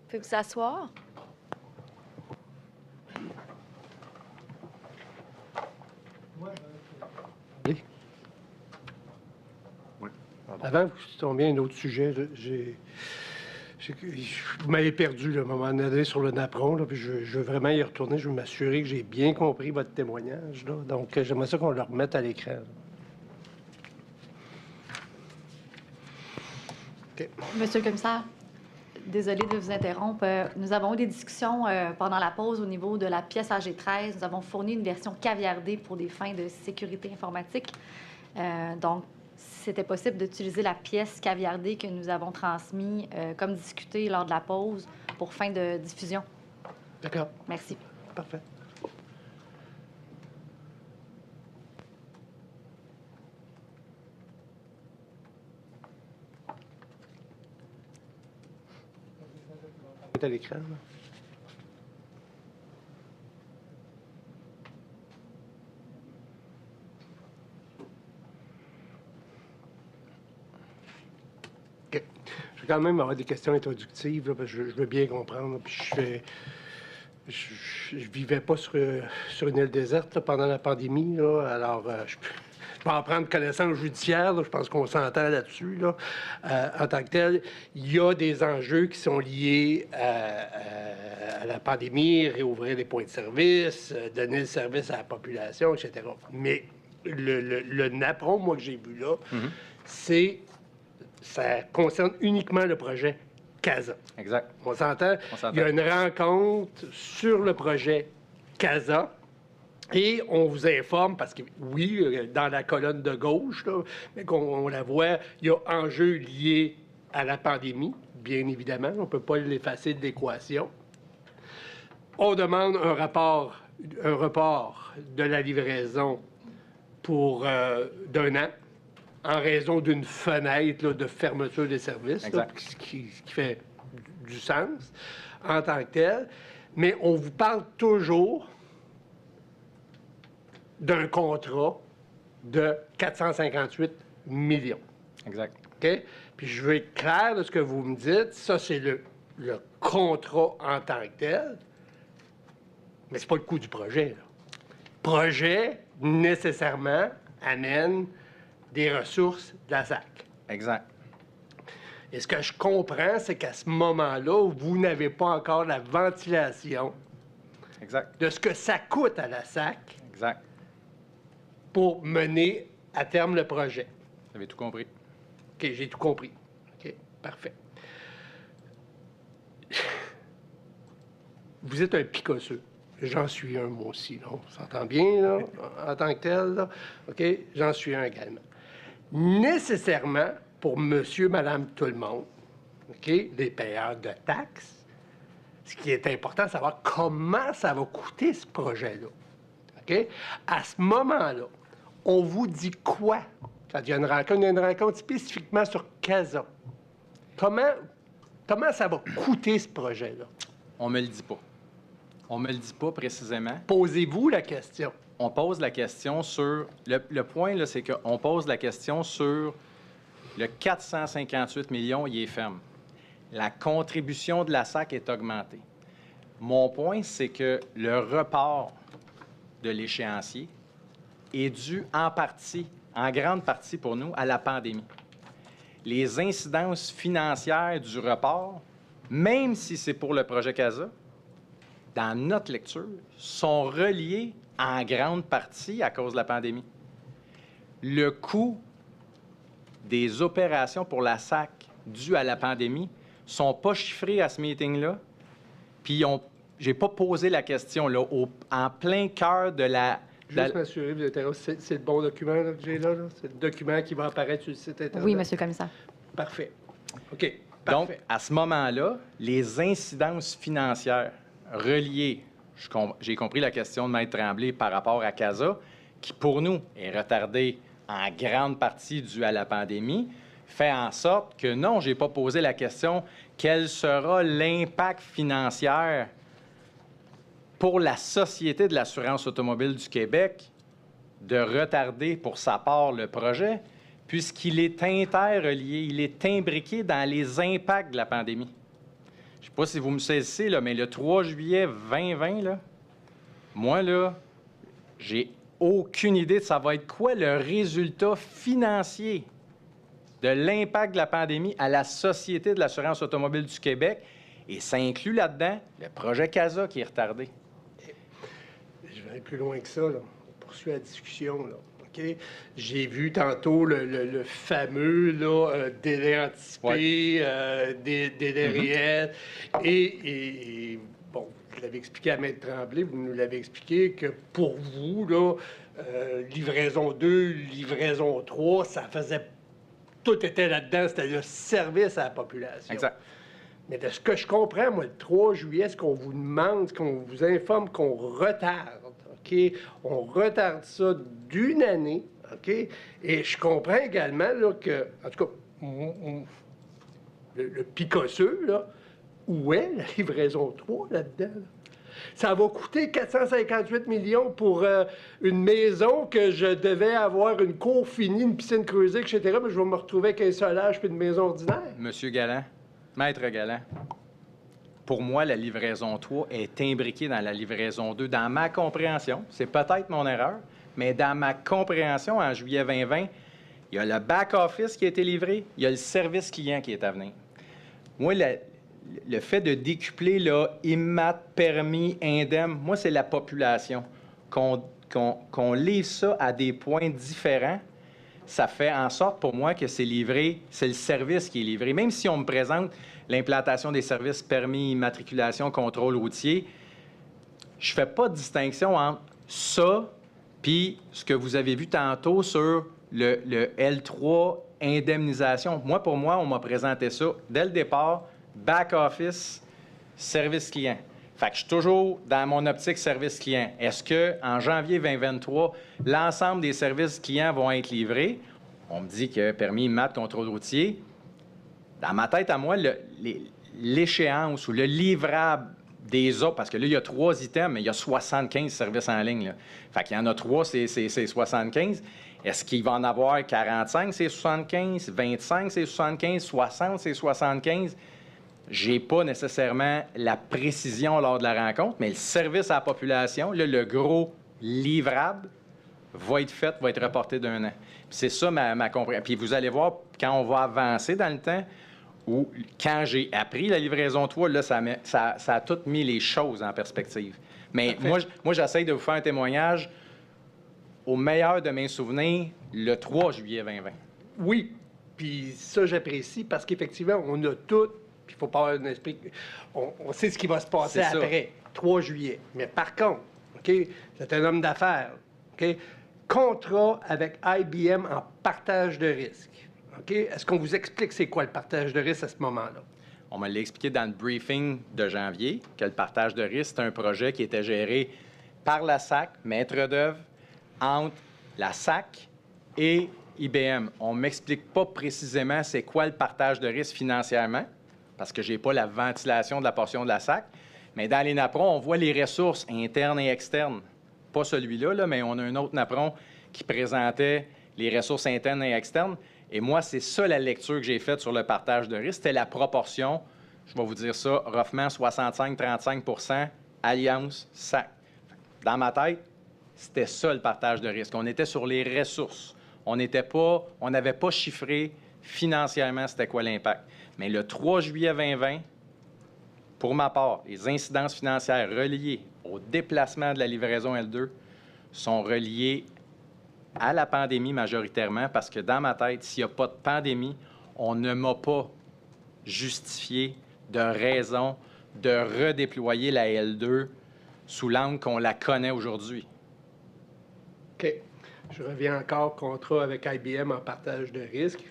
Pouvez-vous s'asseoir? Oui. Avant que vous tombiez à un autre sujet, là, vous m'avez perdu là, à un moment donné sur le napperon, là, puis je veux vraiment y retourner. Je veux m'assurer que j'ai bien compris votre témoignage. Là. Donc, j'aimerais ça qu'on le remette à l'écran. Là. OK. Monsieur le commissaire, désolée de vous interrompre. Nous avons eu des discussions pendant la pause au niveau de la pièce AG13. Nous avons fourni une version caviardée pour des fins de sécurité informatique. Donc, c'était possible d'utiliser la pièce caviardée que nous avons transmise, comme discuté lors de la pause, pour fin de diffusion. D'accord. Merci. Parfait. C'est à l'écran, là. OK. Je vais quand même avoir des questions introductives, là, parce que je veux bien comprendre. Là, puis je vivais pas sur une île déserte là, pendant la pandémie, là, alors je peux en prendre connaissance judiciaire, là, je pense qu'on s'entend là-dessus. Là. En tant que tel, il y a des enjeux qui sont liés à la pandémie, réouvrir les points de service, donner le service à la population, etc. Mais le napperon, moi, que j'ai vu là, ça concerne uniquement le projet CASA. Exact. On s'entend? Il y a une rencontre sur le projet CASA et on vous informe, parce que oui, dans la colonne de gauche, là, mais qu'on la voit, il y a enjeux liés à la pandémie, bien évidemment. On ne peut pas l'effacer de l'équation. On demande un report de la livraison pour d'un an, en raison d'une fenêtre là, de fermeture des services, là, ce qui fait du sens en tant que tel. Mais on vous parle toujours d'un contrat de 458 millions. Exact. OK? Puis je veux être clair de ce que vous me dites. Ça, c'est le contrat en tant que tel. Mais c'est pas le coût du projet. Là. Projet, nécessairement, amène des ressources de la SAC. Exact. Et ce que je comprends, c'est qu'à ce moment-là, vous n'avez pas encore la ventilation Exact. de ce que ça coûte à la SAC Exact. pour mener à terme le projet. Vous avez tout compris. OK, j'ai tout compris. OK, parfait. Vous êtes un picosseux. J'en suis un, moi aussi. Là. On s'entend bien, là, en tant que tel. Là. OK? J'en suis un également. Nécessairement, pour monsieur, madame, tout le monde, OK, les payeurs de taxes, ce qui est important, c'est savoir comment ça va coûter ce projet-là. OK? À ce moment-là, on vous dit quoi? Quand il y a une rencontre spécifiquement sur CASA. Comment ça va coûter ce projet-là? On me le dit pas. On me le dit pas précisément. Posez-vous la question. On pose la question sur... Le point, là, c'est qu'on pose la question sur le 458 millions, il est ferme. La contribution de la SAC est augmentée. Mon point, c'est que le report de l'échéancier est dû en partie, en grande partie pour nous, à la pandémie. Les incidences financières du report, même si c'est pour le projet CASA, dans notre lecture, sont reliées en grande partie à cause de la pandémie. Le coût des opérations pour la SAC dues à la pandémie ne sont pas chiffrés à ce meeting-là. Puis, j'ai pas posé la question là, en plein cœur de la... Juste m'assurer, vous êtes c'est le bon document là, que j'ai là? C'est le document qui va apparaître sur le site Internet? Oui, monsieur le commissaire. Parfait. OK. Donc, Parfait. à ce moment-là, les incidences financières reliées, j'ai compris la question de Maître Tremblay par rapport à CASA, qui pour nous est retardée en grande partie due à la pandémie, fait en sorte que non, j'ai pas posé la question quel sera l'impact financier pour la Société de l'assurance automobile du Québec de retarder pour sa part le projet, puisqu'il est interrelié, il est imbriqué dans les impacts de la pandémie. Je ne sais pas si vous me saisissez, là, mais le 3 juillet 2020, là, moi, là, j'ai aucune idée de ça va être quoi le résultat financier de l'impact de la pandémie à la Société de l'assurance automobile du Québec. Et ça inclut là-dedans le projet CASA qui est retardé. Je vais aller plus loin que ça, là. On poursuit la discussion, là. OK? J'ai vu tantôt le fameux là, délai anticipé, délai réel. Et bon, vous l'avez expliqué à Maître Tremblay, vous nous l'avez expliqué que pour vous, là, livraison 2, livraison 3, ça faisait... Tout était là-dedans, c'était le service à la population. Exact. Mais de ce que je comprends, moi, le 3 juillet, ce qu'on vous demande, ce qu'on vous informe qu'on retarde, OK? On retarde ça d'une année, OK? Et je comprends également là, que, en tout cas, le picosseux, là, où est la livraison 3 là-dedans? Là? Ça va coûter 458 millions pour une maison que je devais avoir une cour finie, une piscine creusée, etc. Mais je vais me retrouver avec un solage puis une maison ordinaire. Monsieur Galland, Maître Galland, pour moi, la livraison 3 est imbriquée dans la livraison 2. Dans ma compréhension, c'est peut-être mon erreur, mais dans ma compréhension, en juillet 2020, il y a le back-office qui a été livré, il y a le service client qui est à venir. Moi, le fait de décupler là, IMAT, permis, indemne, moi, c'est la population. Qu'on livre ça à des points différents, ça fait en sorte pour moi que c'est livré, c'est le service qui est livré. Même si on me présente l'implantation des services permis, immatriculation, contrôle routier, je ne fais pas de distinction entre ça puis ce que vous avez vu tantôt sur le L3 indemnisation. Moi, pour moi, on m'a présenté ça dès le départ, back-office, service client. Fait que je suis toujours dans mon optique service client. Est-ce qu'en janvier 2023, l'ensemble des services clients vont être livrés? On me dit que permis, MAT, contrôle routier. Dans ma tête à moi, l'échéance ou le livrable des autres, parce que là, il y a 3 items, mais il y a 75 services en ligne. Là. Fait qu'il y en a 3, c'est 75. Est-ce qu'il va en avoir 45, c'est 75, 25, c'est 75, 60, c'est 75? J'ai pas nécessairement la précision lors de la rencontre, mais le service à la population, là, le gros livrable, va être fait, va être reporté d'un an. C'est ça ma compréhension. Puis vous allez voir, quand on va avancer dans le temps, ou quand j'ai appris la livraison 3, là, ça a tout mis les choses en perspective. Mais moi j'essaie de vous faire un témoignage au meilleur de mes souvenirs, le 3 juillet 2020. Oui, puis ça, j'apprécie parce qu'effectivement, on a tout. Puis il faut pas avoir un esprit... On sait ce qui va se passer après, 3 juillet. Mais par contre, OK, c'est un homme d'affaires, OK? Contrat avec IBM en partage de risque. OK? Est-ce qu'on vous explique c'est quoi le partage de risque à ce moment-là? On me l'a expliqué dans le briefing de janvier, que le partage de risque, c'est un projet qui était géré par la SAC, maître d'œuvre, entre la SAC et IBM. On ne m'explique pas précisément c'est quoi le partage de risque financièrement, parce que je n'ai pas la ventilation de la portion de la SAC. Mais dans les napperons, on voit les ressources internes et externes. Pas celui-là, là, mais on a un autre napperon qui présentait les ressources internes et externes. Et moi, c'est ça la lecture que j'ai faite sur le partage de risque. C'était la proportion, je vais vous dire ça, roughement 65-35 Alliance SAC. Dans ma tête, c'était ça le partage de risque. On était sur les ressources. On n'avait pas chiffré financièrement c'était quoi l'impact. Mais le 3 juillet 2020, pour ma part, les incidences financières reliées au déplacement de la livraison L2 sont reliées à la pandémie majoritairement parce que dans ma tête, s'il n'y a pas de pandémie, on ne m'a pas justifié de raison de redéployer la L2 sous l'angle qu'on la connaît aujourd'hui. OK. Je reviens encore, contrat avec IBM en partage de risque.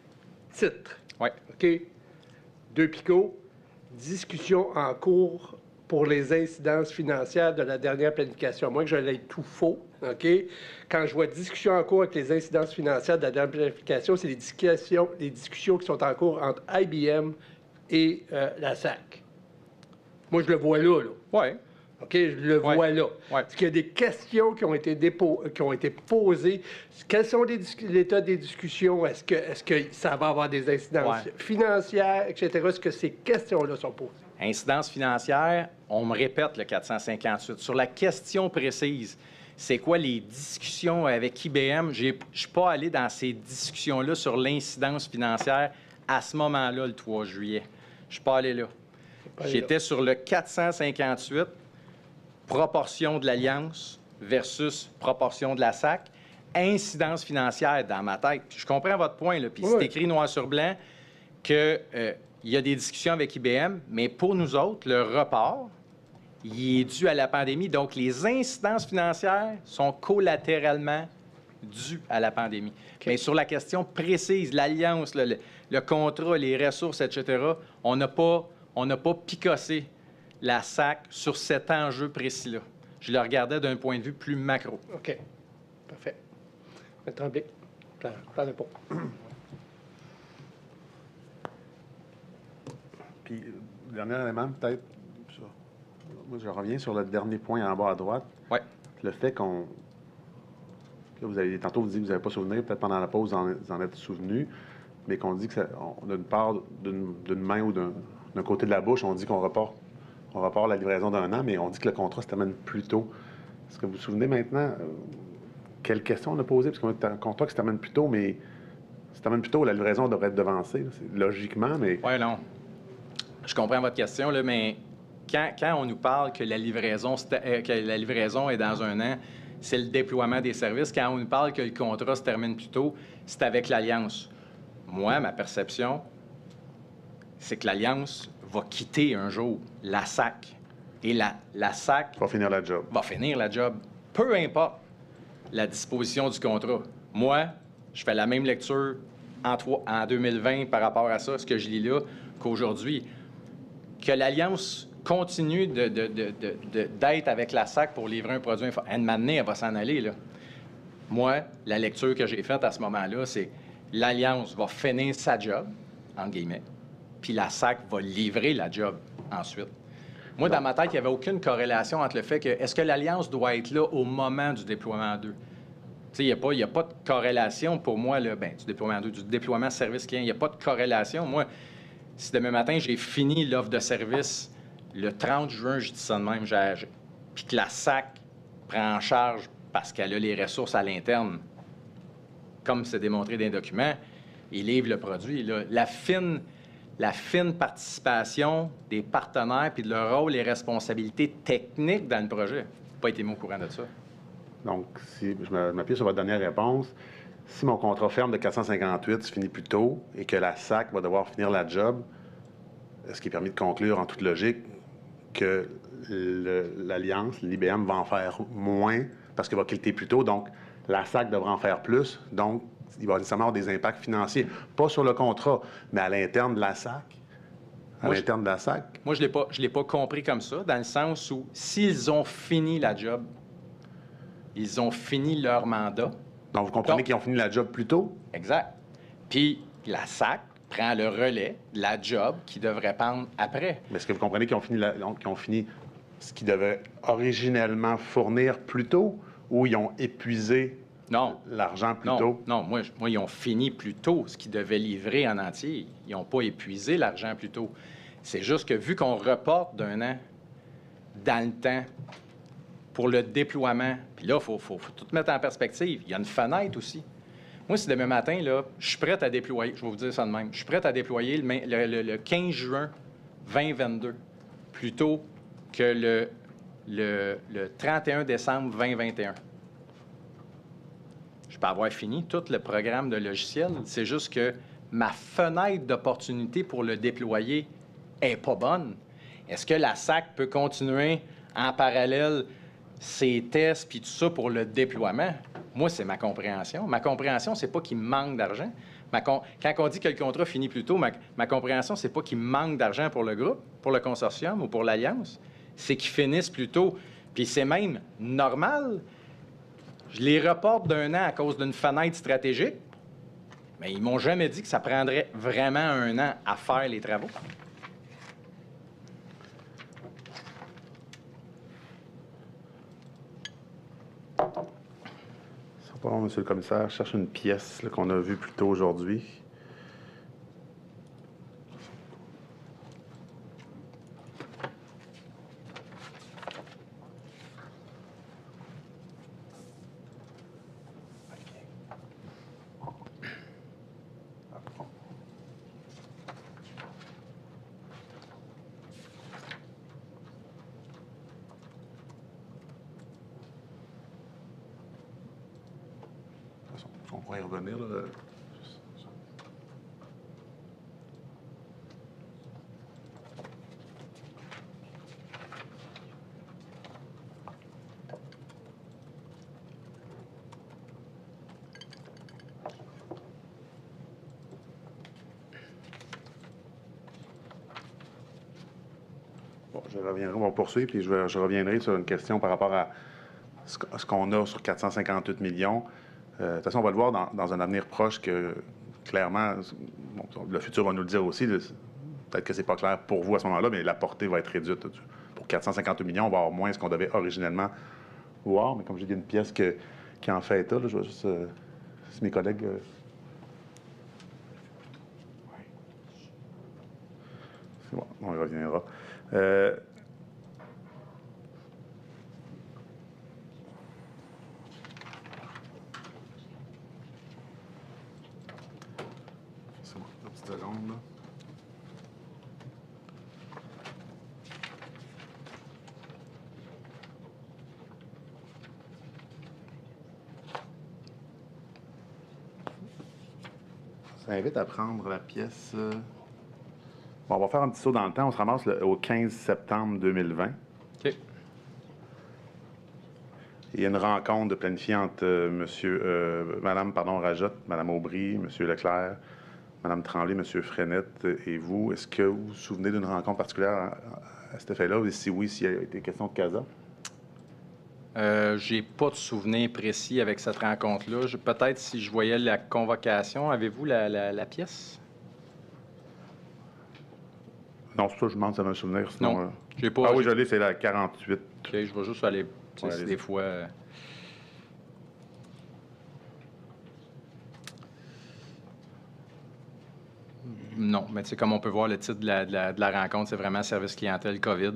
Titre. Oui. OK. 2 picots. Discussion en cours pour les incidences financières de la dernière planification. Moi, que je l'ai tout faux, OK? Quand je vois discussion en cours avec les incidences financières de la dernière planification, c'est les discussions qui sont en cours entre IBM et la SAC. Moi, je le vois là. Oui. OK, je le Ouais. vois là. Ouais. Est-ce qu'il y a des questions qui ont été, qui ont été posées? Quels sont l'état des discussions? Est-ce que ça va avoir des incidences financières, etc.? Est-ce que ces questions-là sont posées? Incidence financière, on me répète le 458. Sur la question précise, c'est quoi les discussions avec IBM? Je ne suis pas allé dans ces discussions-là sur l'incidence financière à ce moment-là, le 3 juillet. Je ne suis pas allé là. J'étais sur le 458, proportion de l'Alliance versus proportion de la SAC. Incidence financière dans ma tête. Je comprends votre point, là, puis c'est écrit noir sur blanc que il y a des discussions avec IBM, mais pour nous autres, le report, il est dû à la pandémie. Donc, les incidences financières sont collatéralement dues à la pandémie. Okay. Mais sur la question précise, l'Alliance, le contrat, les ressources, etc., on n'a pas picossé la SAC sur cet enjeu précis-là. Je le regardais d'un point de vue plus macro. OK. Parfait. Tremblay, plan de pont. Puis, dernier élément, peut-être, moi, je reviens sur le dernier point en bas à droite. Oui. Le fait qu'on... Tantôt, vous dites que vous n'avez pas souvenir, peut-être pendant la pause, vous en êtes souvenu, mais qu'on dit qu'on a une part d'une main ou d'un côté de la bouche, on dit qu'on reporte la livraison d'1 an, mais on dit que le contrat se termine plus tôt. Est-ce que vous vous souvenez maintenant quelle question on a posée? Parce qu'on a un contrat qui se termine plus tôt, mais se termine plus tôt, la livraison devrait être devancée, logiquement, mais... Oui, non. Je comprends votre question, là, mais quand on nous parle que la livraison est dans 1 an, c'est le déploiement des services. Quand on nous parle que le contrat se termine plus tôt, c'est avec l'Alliance. Moi, ma perception, c'est que l'Alliance va quitter un jour la SAC. Et la SAC... va finir la job. Va finir la job. Peu importe la disposition du contrat. Moi, je fais la même lecture en 2020 par rapport à ça, ce que je lis là, qu'aujourd'hui. Que l'Alliance continue d'être avec la SAC pour livrer un produit informatique. Maintenant, elle va s'en aller, là. Moi, la lecture que j'ai faite à ce moment-là, c'est l'Alliance va finir sa job, entre guillemets, puis la SAC va livrer la job ensuite. Moi, dans ma tête, il n'y avait aucune corrélation entre le fait que est-ce que l'Alliance doit être là au moment du déploiement 2? Tu sais, il n'y a pas de corrélation pour moi, là, du déploiement 2, du déploiement service client. Il n'y a pas de corrélation. Moi, si demain matin, j'ai fini l'offre de service le 30 juin, je dis ça de même, puis que la SAC prend en charge parce qu'elle a les ressources à l'interne, comme c'est démontré dans les documents, il livre le produit. Là, la fine participation des partenaires puis de leur rôle et responsabilités techniques dans le projet. Pas été mis au courant de ça. Donc, si je m'appuie sur votre dernière réponse, si mon contrat ferme de 458 se finit plus tôt et que la SAC va devoir finir la job, ce qui est permis de conclure en toute logique que l'Alliance, l'IBM, va en faire moins parce qu'elle va quitter plus tôt. Donc, la SAC devra en faire plus. Donc, il va nécessairement avoir des impacts financiers, pas sur le contrat, mais à l'interne de la SAC. Moi, je ne l'ai pas compris comme ça, dans le sens où s'ils ont fini la job, ils ont fini leur mandat. Donc, vous comprenez qu'ils ont fini la job plus tôt? Exact. Puis, la SAC prend le relais de la job qu'ils devraient prendre après. Mais est-ce que vous comprenez qu'ils ont fini ce qu'ils devaient originellement fournir plus tôt ou ils ont épuisé l'argent plus tôt? Non, moi, ils ont fini plus tôt ce qu'ils devaient livrer en entier. Ils n'ont pas épuisé l'argent plus tôt. C'est juste que vu qu'on reporte d'1 an dans le temps pour le déploiement, puis là, il faut tout mettre en perspective. Il y a une fenêtre aussi. Moi, si demain matin, là, je suis prêt à déployer, je vais vous dire ça de même, je suis prêt à déployer le 15 juin 2022 plutôt que le 31 décembre 2021. Je peux avoir fini tout le programme de logiciel. C'est juste que ma fenêtre d'opportunité pour le déployer n'est pas bonne. Est-ce que la SAC peut continuer en parallèle ses tests puis tout ça pour le déploiement? Moi, c'est ma compréhension. Ma compréhension, c'est pas qu'il me manque d'argent. Quand on dit que le contrat finit plus tôt, ma compréhension, c'est pas qu'il manque d'argent pour le groupe, pour le consortium ou pour l'Alliance. C'est qu'ils finissent plus tôt. Puis c'est même normal. Je les reporte d'1 an à cause d'une fenêtre stratégique, mais ils m'ont jamais dit que ça prendrait vraiment 1 an à faire les travaux. Pas long, monsieur le commissaire. Je cherche une pièce là, qu'on a vue plus tôt aujourd'hui. On pourrait y revenir. Là. Bon, je reviendrai, on va poursuivre, puis je reviendrai sur une question par rapport à ce qu'on a sur 458 millions. De toute façon, on va le voir dans un avenir proche que, clairement, bon, le futur va nous le dire aussi. Peut-être que c'est pas clair pour vous à ce moment-là, mais la portée va être réduite. Pour 458 millions, on va avoir moins ce qu'on devait originellement voir. Mais comme j'ai dit, une pièce qui en fait état, là, je vais juste... si mes collègues... C'est bon, on y reviendra. C'est bon, une petite seconde, là. Ça invite à prendre la pièce... Bon, on va faire un petit saut dans le temps. On se ramasse au 15 septembre 2020. OK. Il y a une rencontre de planifiée entre Madame Rajotte, Madame Aubry, Monsieur Leclerc, Madame Tremblay, Monsieur Frenette et vous. Est-ce que vous vous souvenez d'une rencontre particulière à cet effet-là? Et si oui, s'il y a été question de CASA? J'ai pas de souvenir précis avec cette rencontre-là. Peut-être si je voyais la convocation. Avez-vous la pièce? Non, c'est ça, je demande si ça m'a un souvenir. Sinon, Non, j'ai pas. Ah oui, je l'ai, c'est la 48. OK, je vais juste aller. Ouais, des fois. Non, mais tu sais, comme on peut voir, le titre de la rencontre, c'est vraiment service clientèle COVID.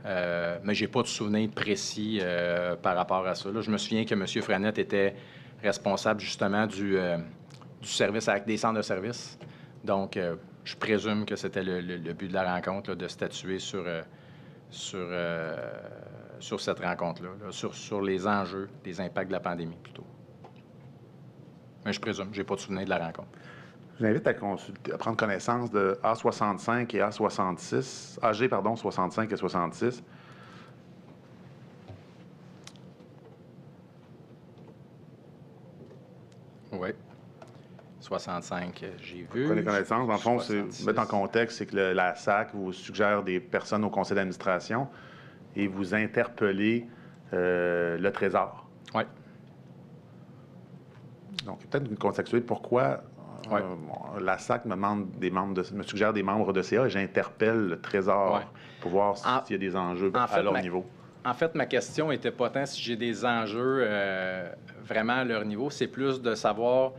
Mais j'ai pas de souvenir précis par rapport à ça. Là, je me souviens que M. Frenette était responsable justement du service avec des centres de service. Donc, je présume que c'était le but de la rencontre, là, de statuer sur cette rencontre-là, là, sur les enjeux, les impacts de la pandémie, plutôt. Mais je présume, j'ai pas de souvenir de la rencontre. Je vous invite à prendre connaissance de A65 et A66, AG, pardon, 65 et 66. Oui. 65, j'ai vu. Prenez connaissance. Dans le fond, c'est 66. mettre en contexte, c'est que la SAC vous suggère des personnes au conseil d'administration et vous interpellez le Trésor. Oui. Donc, peut-être une contextualité. Pourquoi la SAC me suggère des membres de CA et j'interpelle le Trésor pour voir s'il y a des enjeux à leur niveau? En fait, ma question n'était pas tant si j'ai des enjeux vraiment à leur niveau, c'est plus de savoir,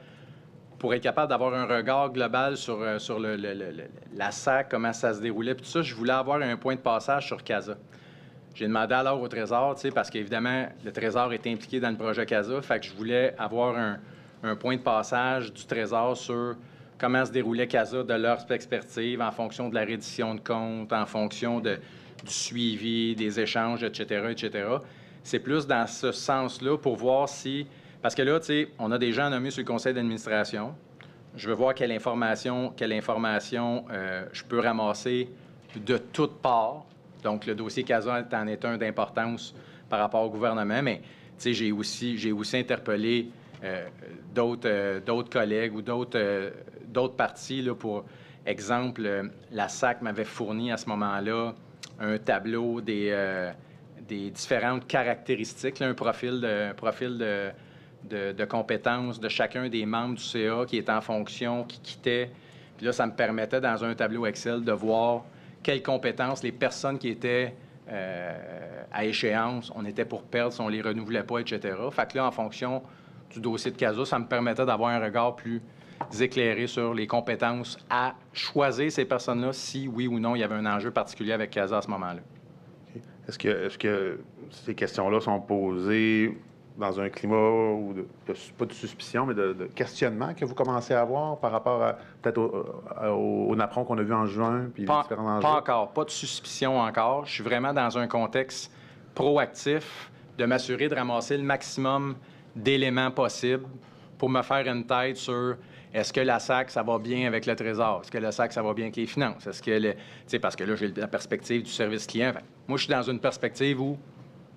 pour être capable d'avoir un regard global sur la SAC, comment ça se déroulait. Puis tout ça, je voulais avoir un point de passage sur CASA. J'ai demandé alors au Trésor, parce qu'évidemment, le Trésor est impliqué dans le projet CASA, fait que je voulais avoir un point de passage du Trésor sur comment se déroulait CASA de leur perspective en fonction de la reddition de comptes, en fonction du suivi, des échanges, etc., etc. C'est plus dans ce sens-là pour voir si... Parce que là, tu sais, on a des gens nommés sur le conseil d'administration. Je veux voir quelle information je peux ramasser de toutes parts. Donc, le dossier CASA en est un d'importance par rapport au gouvernement, mais tu sais, j'ai aussi interpellé d'autres collègues ou d'autres parties. Là, pour exemple, la SAC m'avait fourni à ce moment-là un tableau des différentes caractéristiques, là, un profil de compétences de chacun des membres du CA qui était en fonction, qui quittait. Puis là, ça me permettait, dans un tableau Excel, de voir quelles compétences les personnes qui étaient à échéance, on était pour perdre si on les renouvelait pas, etc. Fait que là, en fonction du dossier de CASA, ça me permettait d'avoir un regard plus éclairé sur les compétences à choisir ces personnes-là si, oui ou non, il y avait un enjeu particulier avec CASA à ce moment-là. OK. Est-ce que ces questions-là sont posées dans un climat ou pas de suspicion, mais de questionnement que vous commencez à avoir par rapport à peut-être au NAPRON qu'on a vu en juin, puis les différents enjeux? Pas encore, pas de suspicion encore. Je suis vraiment dans un contexte proactif de m'assurer de ramasser le maximum d'éléments possibles pour me faire une tête sur est-ce que la SAC, ça va bien avec le Trésor? Est-ce que la SAC, ça va bien avec les finances? Est-ce que parce que là, j'ai la perspective du service client. Fait, moi, je suis dans une perspective où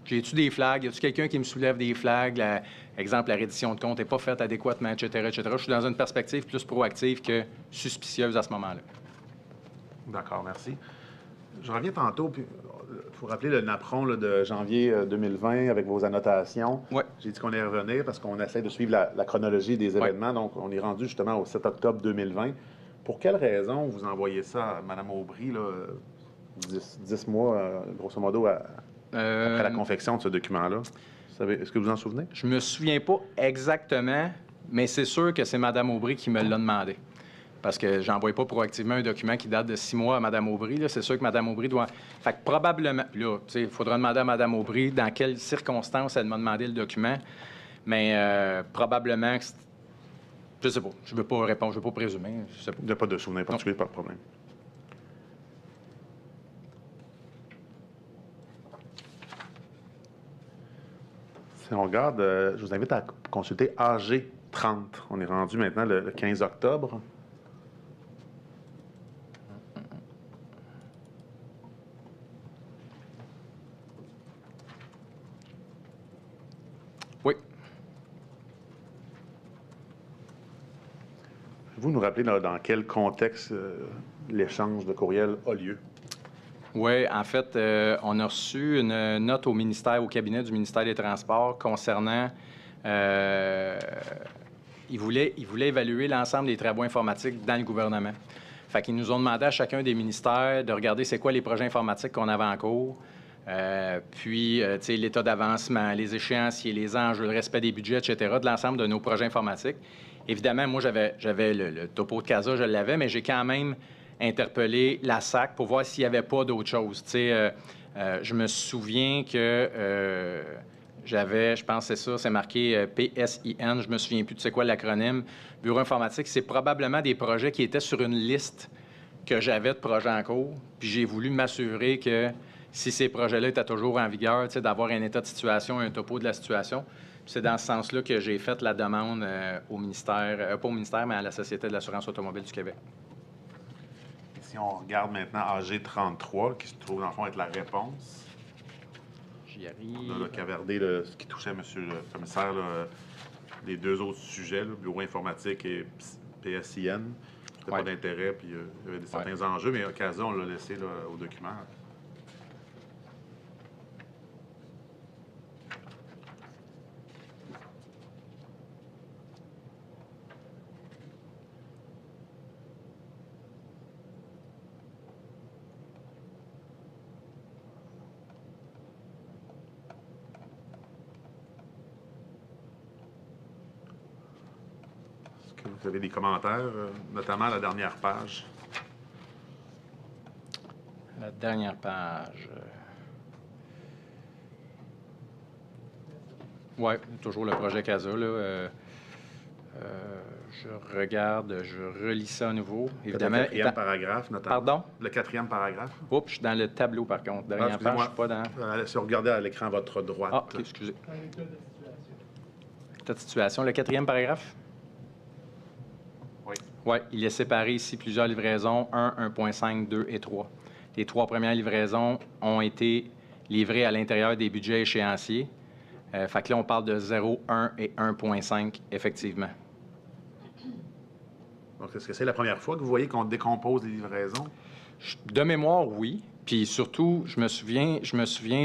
j'ai-tu des flags? Y a-tu quelqu'un qui me soulève des flags? Exemple, la reddition de compte n'est pas faite adéquatement, etc., etc. Je suis dans une perspective plus proactive que suspicieuse à ce moment-là. D'accord, merci. Je reviens tantôt, puis il faut rappeler le NAPRON là, de janvier 2020 avec vos annotations. Oui. J'ai dit qu'on allait revenir parce qu'on essaie de suivre la chronologie des événements. Ouais. Donc, on est rendu justement au 7 octobre 2020. Pour quelle raison vous envoyez ça à Mme Aubry, là, 10 mois, grosso modo, après la confection de ce document-là? Est-ce que vous en souvenez? Je me souviens pas exactement, mais c'est sûr que c'est Mme Aubry qui me l'a demandé. Parce que j'envoie pas proactivement un document qui date de 6 mois à Mme Aubry. Là. C'est sûr que Mme Aubry doit... Fait que probablement... Là, tu sais, il faudra demander à Mme Aubry dans quelles circonstances elle m'a demandé le document. Mais probablement que... Je sais pas. Je veux pas répondre. Je veux pas présumer. Je sais pas. Il n'y a pas de souvenir particulier, pas de problème. Si on regarde, je vous invite à consulter AG 30. On est rendu maintenant le 15 octobre. Oui. Pouvez-vous nous rappeler dans quel contexte l'échange de courriel a lieu? Oui, en fait, on a reçu une note au ministère, au cabinet du ministère des Transports concernant... ils voulaient évaluer l'ensemble des travaux informatiques dans le gouvernement. Fait qu'ils nous ont demandé à chacun des ministères de regarder c'est quoi les projets informatiques qu'on avait en cours, puis, tu sais, l'état d'avancement, les échéanciers, les enjeux, le respect des budgets, etc., de l'ensemble de nos projets informatiques. Évidemment, moi, j'avais le topo de CASA, je l'avais, mais j'ai quand même interpellé la SAC pour voir s'il n'y avait pas d'autres choses. Tu sais, je me souviens que j'avais, je pense que c'est ça, c'est marqué PSIN, je me souviens plus de c'est quoi l'acronyme. Bureau informatique, c'est probablement des projets qui étaient sur une liste que j'avais de projets en cours, puis j'ai voulu m'assurer que si ces projets-là étaient toujours en vigueur, tu sais, d'avoir un état de situation, un topo de la situation. Puis c'est dans ce sens-là que j'ai fait la demande au ministère, pas au ministère, mais à la Société de l'assurance automobile du Québec. Si on regarde maintenant AG 33, qui se trouve dans le fond être la réponse. J'y arrive. On a le cavardé, ce qui touchait M. le commissaire, là, les deux autres sujets, là, bureau informatique et PSIN. C'était pas d'intérêt, puis il y avait certains enjeux, mais à l'occasion, on l'a laissé là, au document. Vous avez des commentaires, notamment la dernière page? La dernière page. Oui, toujours le projet CASA. Là, je regarde, je relis ça à nouveau. Évidemment. Le quatrième paragraphe, notamment. Pardon? Le quatrième paragraphe. Oups, je suis dans le tableau, par contre. Dernière page, je suis pas dans... Si vous regardez à l'écran à votre droite. Ah, OK, excusez. État de situation. Le quatrième paragraphe? Oui. Oui, il est séparé ici plusieurs livraisons, 1, 1.5, 2 et 3. Les 3 premières livraisons ont été livrées à l'intérieur des budgets échéanciers. Fait que là, on parle de 0, 1 et 1.5, effectivement. Donc, est-ce que c'est la première fois que vous voyez qu'on décompose les livraisons? De mémoire, oui. Puis surtout, je me souviens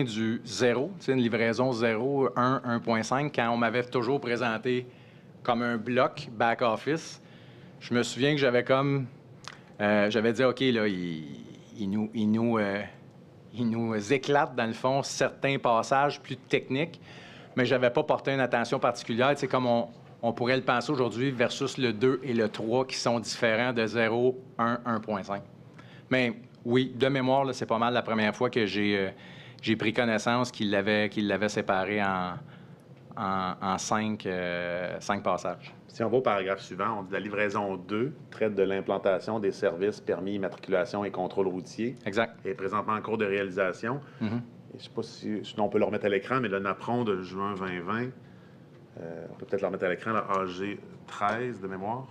du 0, tu sais, une livraison 0, 1, 1.5, quand on m'avait toujours présenté comme un bloc back-office. Je me souviens que j'avais comme... j'avais dit, OK, là, il nous éclate, dans le fond, certains passages plus techniques. mais je n'avais pas porté une attention particulière. C'est comme on pourrait le penser aujourd'hui versus le 2 et le 3 qui sont différents de 0, 1, 1.5. Mais oui, de mémoire, là, c'est pas mal la première fois que j'ai pris connaissance qu'il l'avait séparé en 5 passages. Si on va au paragraphe suivant, on dit la livraison 2 traite de l'implantation des services permis, immatriculation et contrôle routier. Exact. Et est présentement en cours de réalisation. Mm-hmm. Et je ne sais pas si sinon on peut le remettre à l'écran, mais le NAPRON de juin 2020, on peut peut-être le remettre à l'écran, le AG 13 de mémoire.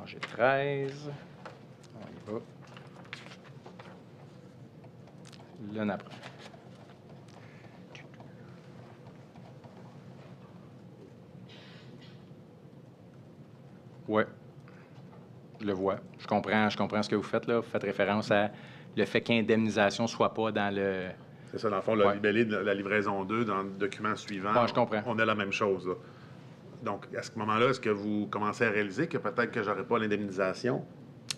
AG 13. On y va. Le NAPRON. Oui, je le vois. Je comprends ce que vous faites, là. Vous faites référence à le fait qu'indemnisation ne soit pas dans le... C'est ça, dans le fond, le libellé de la livraison 2, dans le document suivant, Je comprends. on a la même chose. Là. Donc, à ce moment-là, est-ce que vous commencez à réaliser que peut-être que je n'aurai pas l'indemnisation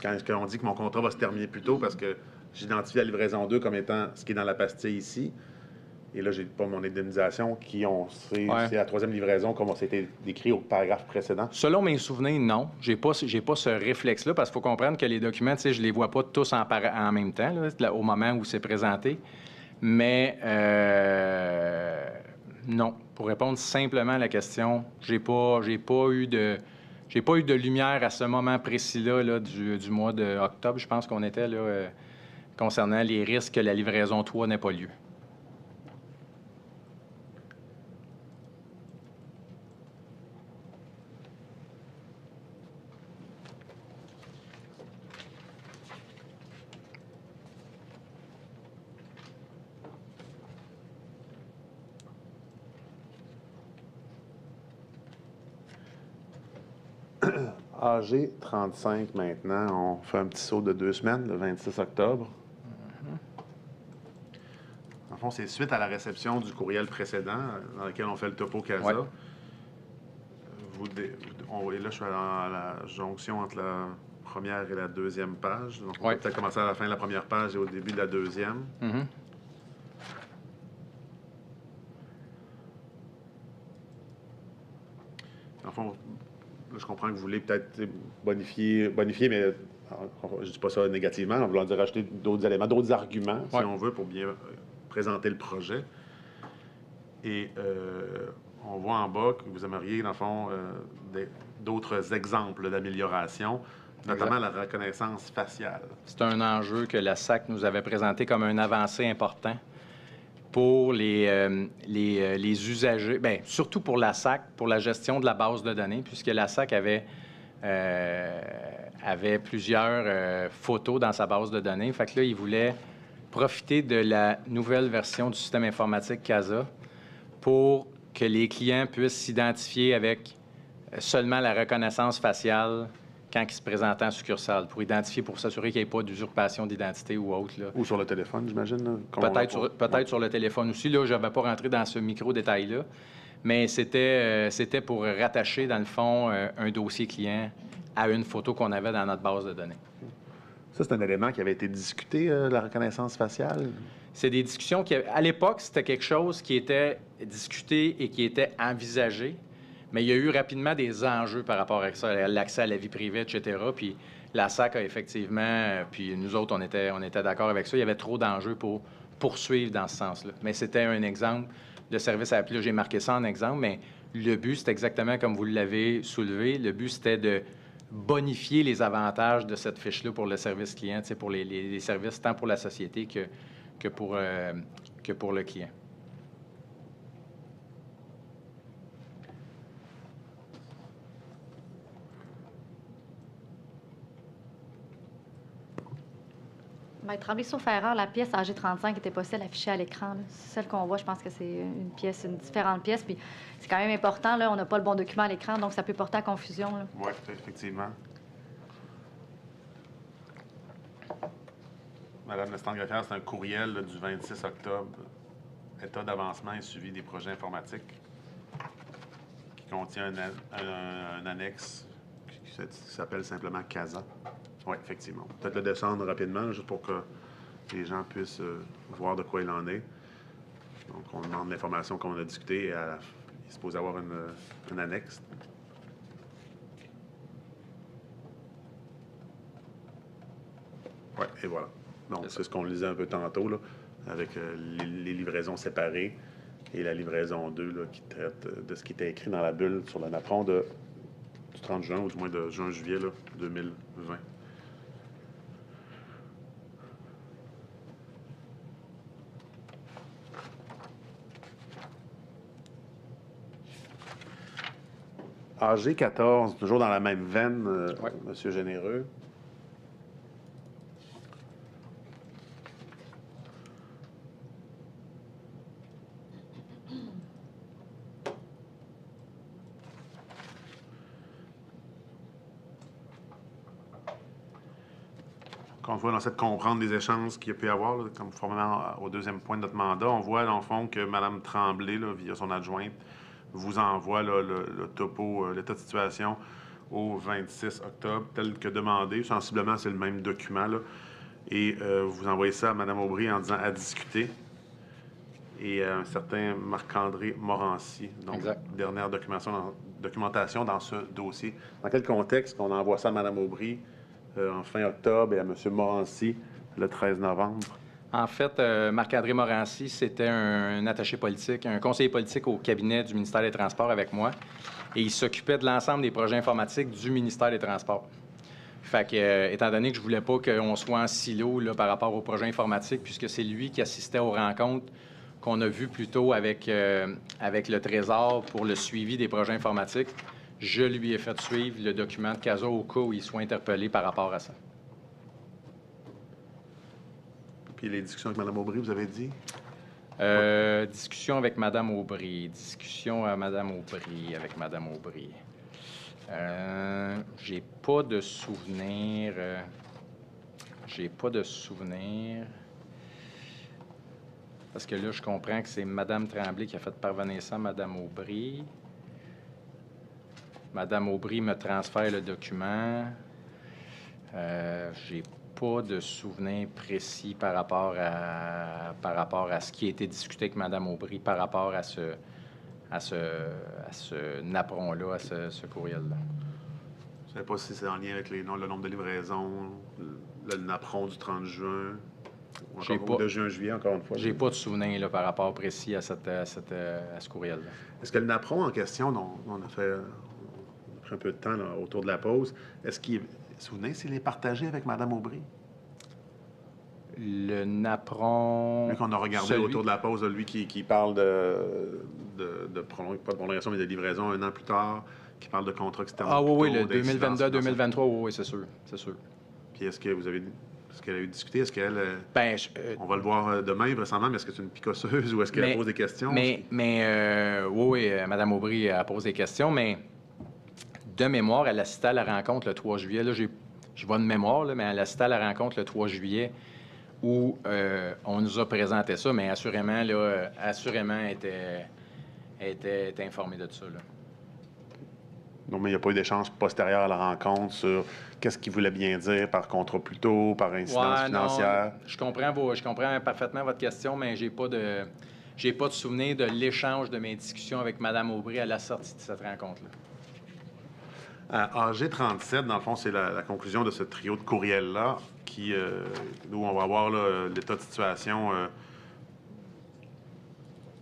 quand on dit que mon contrat va se terminer plus tôt parce que j'identifie la livraison 2 comme étant ce qui est dans la pastille ici, et là, j'ai pas mon indemnisation c'est la troisième livraison comme c'était décrit au paragraphe précédent? Selon mes souvenirs, non. J'ai pas ce réflexe-là parce qu'il faut comprendre que les documents, tu sais, je les vois pas tous en même temps, là, au moment où c'est présenté. Mais non. Pour répondre simplement à la question, j'ai pas eu de lumière à ce moment précis-là là, du mois d'octobre. Je pense qu'on était là concernant les risques que la livraison 3 n'ait pas lieu. AG 35 maintenant, on fait un petit saut de 2 semaines, le 26 octobre. En fond, c'est suite à la réception du courriel précédent dans lequel on fait le topo CASA. Ouais. Et là, je suis à la jonction entre la première et la deuxième page. Donc, on Ouais. peut peut-être commencer à la fin de la première page et au début de la deuxième. Mm-hmm. En fond, là, je comprends que vous voulez peut-être bonifier, mais je ne dis pas ça négativement, on veut dire rajouter d'autres éléments, d'autres arguments, si on veut, pour bien présenter le projet. Et on voit en bas que vous aimeriez, dans le fond, d'autres exemples d'amélioration, notamment la reconnaissance faciale. C'est un enjeu que la SAC nous avait présenté comme un avancé important pour les usagers, bien, surtout pour la SAC, pour la gestion de la base de données, puisque la SAC avait plusieurs photos dans sa base de données. Fait que là, il voulait profiter de la nouvelle version du système informatique CASA pour que les clients puissent s'identifier avec seulement la reconnaissance faciale quand ils se présentent en succursale, pour s'assurer qu'il n'y ait pas d'usurpation d'identité ou autre. Là. Ou sur le téléphone, j'imagine. Peut-être sur le téléphone aussi. Là, je ne vais pas rentrer dans ce micro-détail-là, mais c'était pour rattacher, dans le fond, un dossier client à une photo qu'on avait dans notre base de données. Ça, c'est un élément qui avait été discuté, la reconnaissance faciale? C'est des discussions qui, à l'époque, c'était quelque chose qui était discuté et qui était envisagé, mais il y a eu rapidement des enjeux par rapport à ça, l'accès à la vie privée, etc. Puis la SAC a effectivement, puis nous autres, on était d'accord avec ça, il y avait trop d'enjeux pour poursuivre dans ce sens-là. Mais c'était un exemple de service à la... Puis là, j'ai marqué ça en exemple, mais le but, c'est exactement comme vous l'avez soulevé, le but, c'était de bonifier les avantages de cette fiche-là pour le service client, pour les services tant pour la société que pour le client. Maître Tremblay, sauf erreur, la pièce AG35 était pas celle affichée à l'écran. Là. Celle qu'on voit, je pense que c'est une différente pièce. Puis c'est quand même important, là, on n'a pas le bon document à l'écran, donc ça peut porter à confusion. Oui, effectivement. Madame l'assistante greffière, c'est un courriel là, du 26 octobre. État d'avancement et suivi des projets informatiques qui contient un annexe qui s'appelle simplement CASA. Oui, effectivement. Peut-être le descendre rapidement, juste pour que les gens puissent voir de quoi il en est. Donc, on demande l'information qu'on a discutée. Il est supposé avoir une annexe. Oui, et voilà. Donc, c'est ce qu'on lisait un peu tantôt, là, avec les livraisons séparées et la livraison 2, là, qui traite de ce qui était écrit dans la bulle sur le napperon du 30 juin, ou du moins de juin-juillet 2020. AG 14, toujours dans la même veine, Ouais. Monsieur Généreux. Encore une fois, dans cette comprendre des échanges qu'il y a pu y avoir, là, comme conformément au deuxième point de notre mandat, on voit dans le fond que Mme Tremblay, là, via son adjointe, vous envoie là, le topo, l'état de situation au 26 octobre, tel que demandé. Sensiblement, c'est le même document. Là. Et vous envoyez ça à Mme Aubry en disant à discuter. Et à un certain Marc-André Morancy. Donc, Exact. dernière documentation dans ce dossier. Dans quel contexte qu'on envoie ça à Mme Aubry en fin octobre et à M. Morancy le 13 novembre? En fait, Marc-André Morancy, c'était un attaché politique, un conseiller politique au cabinet du ministère des Transports avec moi. Et il s'occupait de l'ensemble des projets informatiques du ministère des Transports. Fait que, étant donné que je voulais pas qu'on soit en silo là, par rapport aux projets informatiques, puisque c'est lui qui assistait aux rencontres qu'on a vues plus tôt avec le Trésor pour le suivi des projets informatiques, je lui ai fait suivre le document de CASA au cas où il soit interpellé par rapport à ça. Puis les discussions avec Mme Aubry, vous avez dit? Discussion avec Mme Aubry. Discussion à Mme Aubry, avec Mme Aubry. J'ai pas de souvenir. J'ai pas de souvenir. Parce que là, je comprends que c'est Mme Tremblay qui a fait parvenir ça à Mme Aubry. Mme Aubry me transfère le document. J'ai pas de souvenir précis par rapport à ce qui a été discuté avec Mme Aubry par rapport à ce napperon-là, à ce courriel-là. Je ne savez pas si c'est en lien avec le nombre de livraisons, le napperon du 30 juin, ou de juin-juillet, encore une fois. J'ai pas de souvenir là, par rapport précis à ce courriel-là. Est-ce que le napperon en question, dont on a pris un peu de temps là, autour de la pause, est-ce qu'il est... Souvenez s'il est partagé avec Mme Aubry? Le napperon... Lui qu'on a regardé autour de la pause, lui qui parle pas de prolongation, mais de livraison un an plus tard, qui parle de contrat externe. Ah oui, le 2022-2023, oui, c'est sûr, c'est sûr. Puis est-ce qu'elle a eu discuté? Est-ce qu'elle... on va le voir demain, vraisemblablement, mais est-ce que c'est une picosseuse ou est-ce qu'elle pose des questions? Oui, Mme Aubry elle pose des questions, mais de mémoire, elle assistait à la rencontre le 3 juillet. Là, je vois de mémoire, là, mais elle assistait à la rencontre le 3 juillet où on nous a présenté ça, mais assurément, elle était informée de ça. Là. Non, mais il n'y a pas eu d'échange postérieur à la rencontre sur qu'est-ce qu'il voulait bien dire par contrat plus tôt, par incidence financière? Non, je comprends parfaitement votre question, mais j'ai pas de souvenir de l'échange de mes discussions avec Mme Aubry à la sortie de cette rencontre-là. À AG 37, dans le fond, c'est la conclusion de ce trio de courriels-là, où on va avoir l'état de situation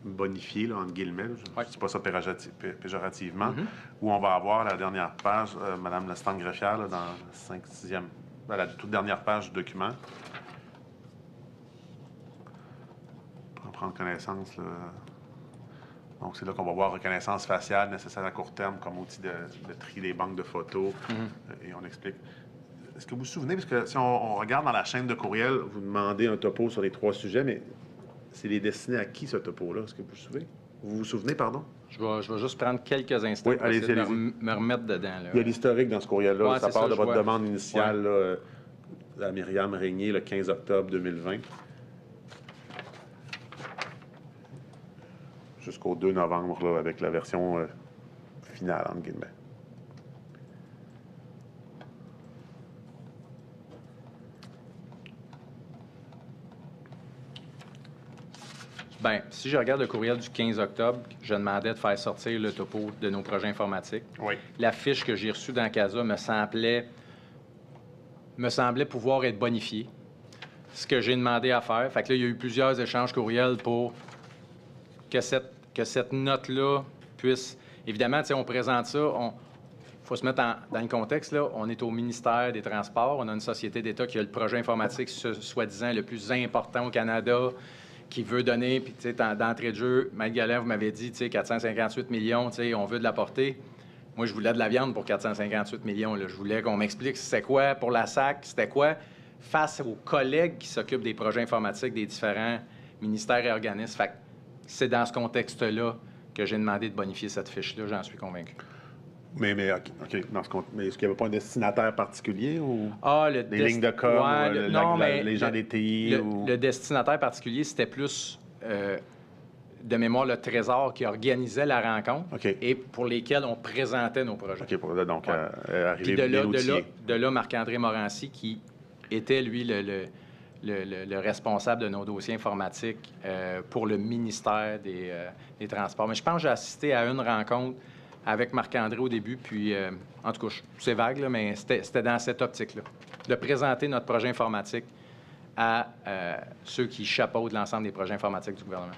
bonifié, là, entre guillemets. Je ne dis pas ça péjorativement. Où on va avoir la dernière page, Mme Lestang-Greffière, dans la toute dernière page du document. Pour en prendre connaissance, là. Donc, c'est là qu'on va voir reconnaissance faciale nécessaire à court terme comme outil de tri des banques de photos. Et on explique. Est-ce que vous vous souvenez, parce que si on regarde dans la chaîne de courriel, vous demandez un topo sur les 3 sujets, mais c'est les destiné à qui, ce topo-là? Est-ce que vous vous souvenez? Vous vous souvenez, pardon? Je vais juste prendre quelques instants pour essayer de me remettre dedans. Là. Il y a l'historique dans ce courriel-là. Ouais, ça part de votre vois. demande initiale là, à Myriam Régnier le 15 octobre 2020. Jusqu'au 2 novembre, là, avec la version finale, entre guillemets. Bien, si je regarde le courriel du 15 octobre, je demandais de faire sortir le topo de nos projets informatiques. Oui. La fiche que j'ai reçue dans CASA me semblait pouvoir être bonifiée. Ce que j'ai demandé à faire. Fait que là, il y a eu plusieurs échanges courriels pour que cette note-là puisse... Évidemment, tu sais, on présente ça, faut se mettre dans le contexte, là. On est au ministère des Transports. On a une société d'État qui a le projet informatique soi-disant le plus important au Canada, qui veut donner, puis tu sais, d'entrée de jeu, Mike Gallin, vous m'avez dit, tu sais, 458 millions, tu sais, on veut de la portée. Moi, je voulais de la viande pour 458 millions, là. Je voulais qu'on m'explique c'était quoi pour la SAC, c'était quoi face aux collègues qui s'occupent des projets informatiques des différents ministères et organismes. Fait que c'est dans ce contexte-là que j'ai demandé de bonifier cette fiche-là, j'en suis convaincu. Mais OK. Mais est-ce qu'il n'y avait pas un destinataire particulier ou Les lignes de com, les gens des TI? Le destinataire particulier, c'était plus, de mémoire, le Trésor qui organisait la rencontre et pour lesquels on présentait nos projets. OK, donc arriver Puis de là, Marc-André Morancy, qui était, lui, le responsable de nos dossiers informatiques pour le ministère des Transports. Mais je pense que j'ai assisté à une rencontre avec Marc-André au début, puis en tout cas, c'est vague, là, mais c'était dans cette optique-là, de présenter notre projet informatique à ceux qui chapeautent l'ensemble des projets informatiques du gouvernement.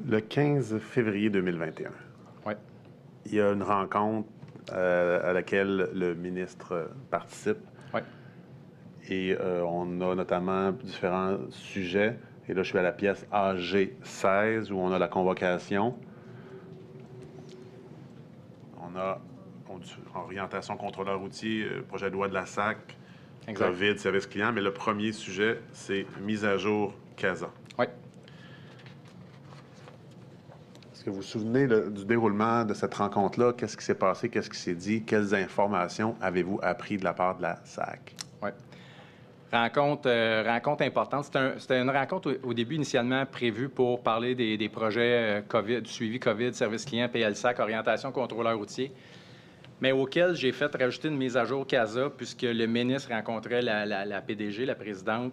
Le 15 février 2021, il y a une rencontre à laquelle le ministre participe. Oui. Et on a notamment différents sujets. Et là, je suis à la pièce AG16 où on a la convocation. On a orientation contrôleur routier, projet de loi de la SAC, Exact. COVID, service client. Mais le premier sujet, c'est mise à jour CASA. Oui. Est-ce que vous vous souvenez du déroulement de cette rencontre-là? Qu'est-ce qui s'est passé? Qu'est-ce qui s'est dit? Quelles informations avez-vous appris de la part de la SAC? Oui. Rencontre importante. C'était une rencontre au début initialement prévue pour parler des projets COVID, du suivi COVID, service client, PLSAC, orientation contrôleur routier, mais auquel j'ai fait rajouter une mise à jour CASA puisque le ministre rencontrait la PDG, la présidente,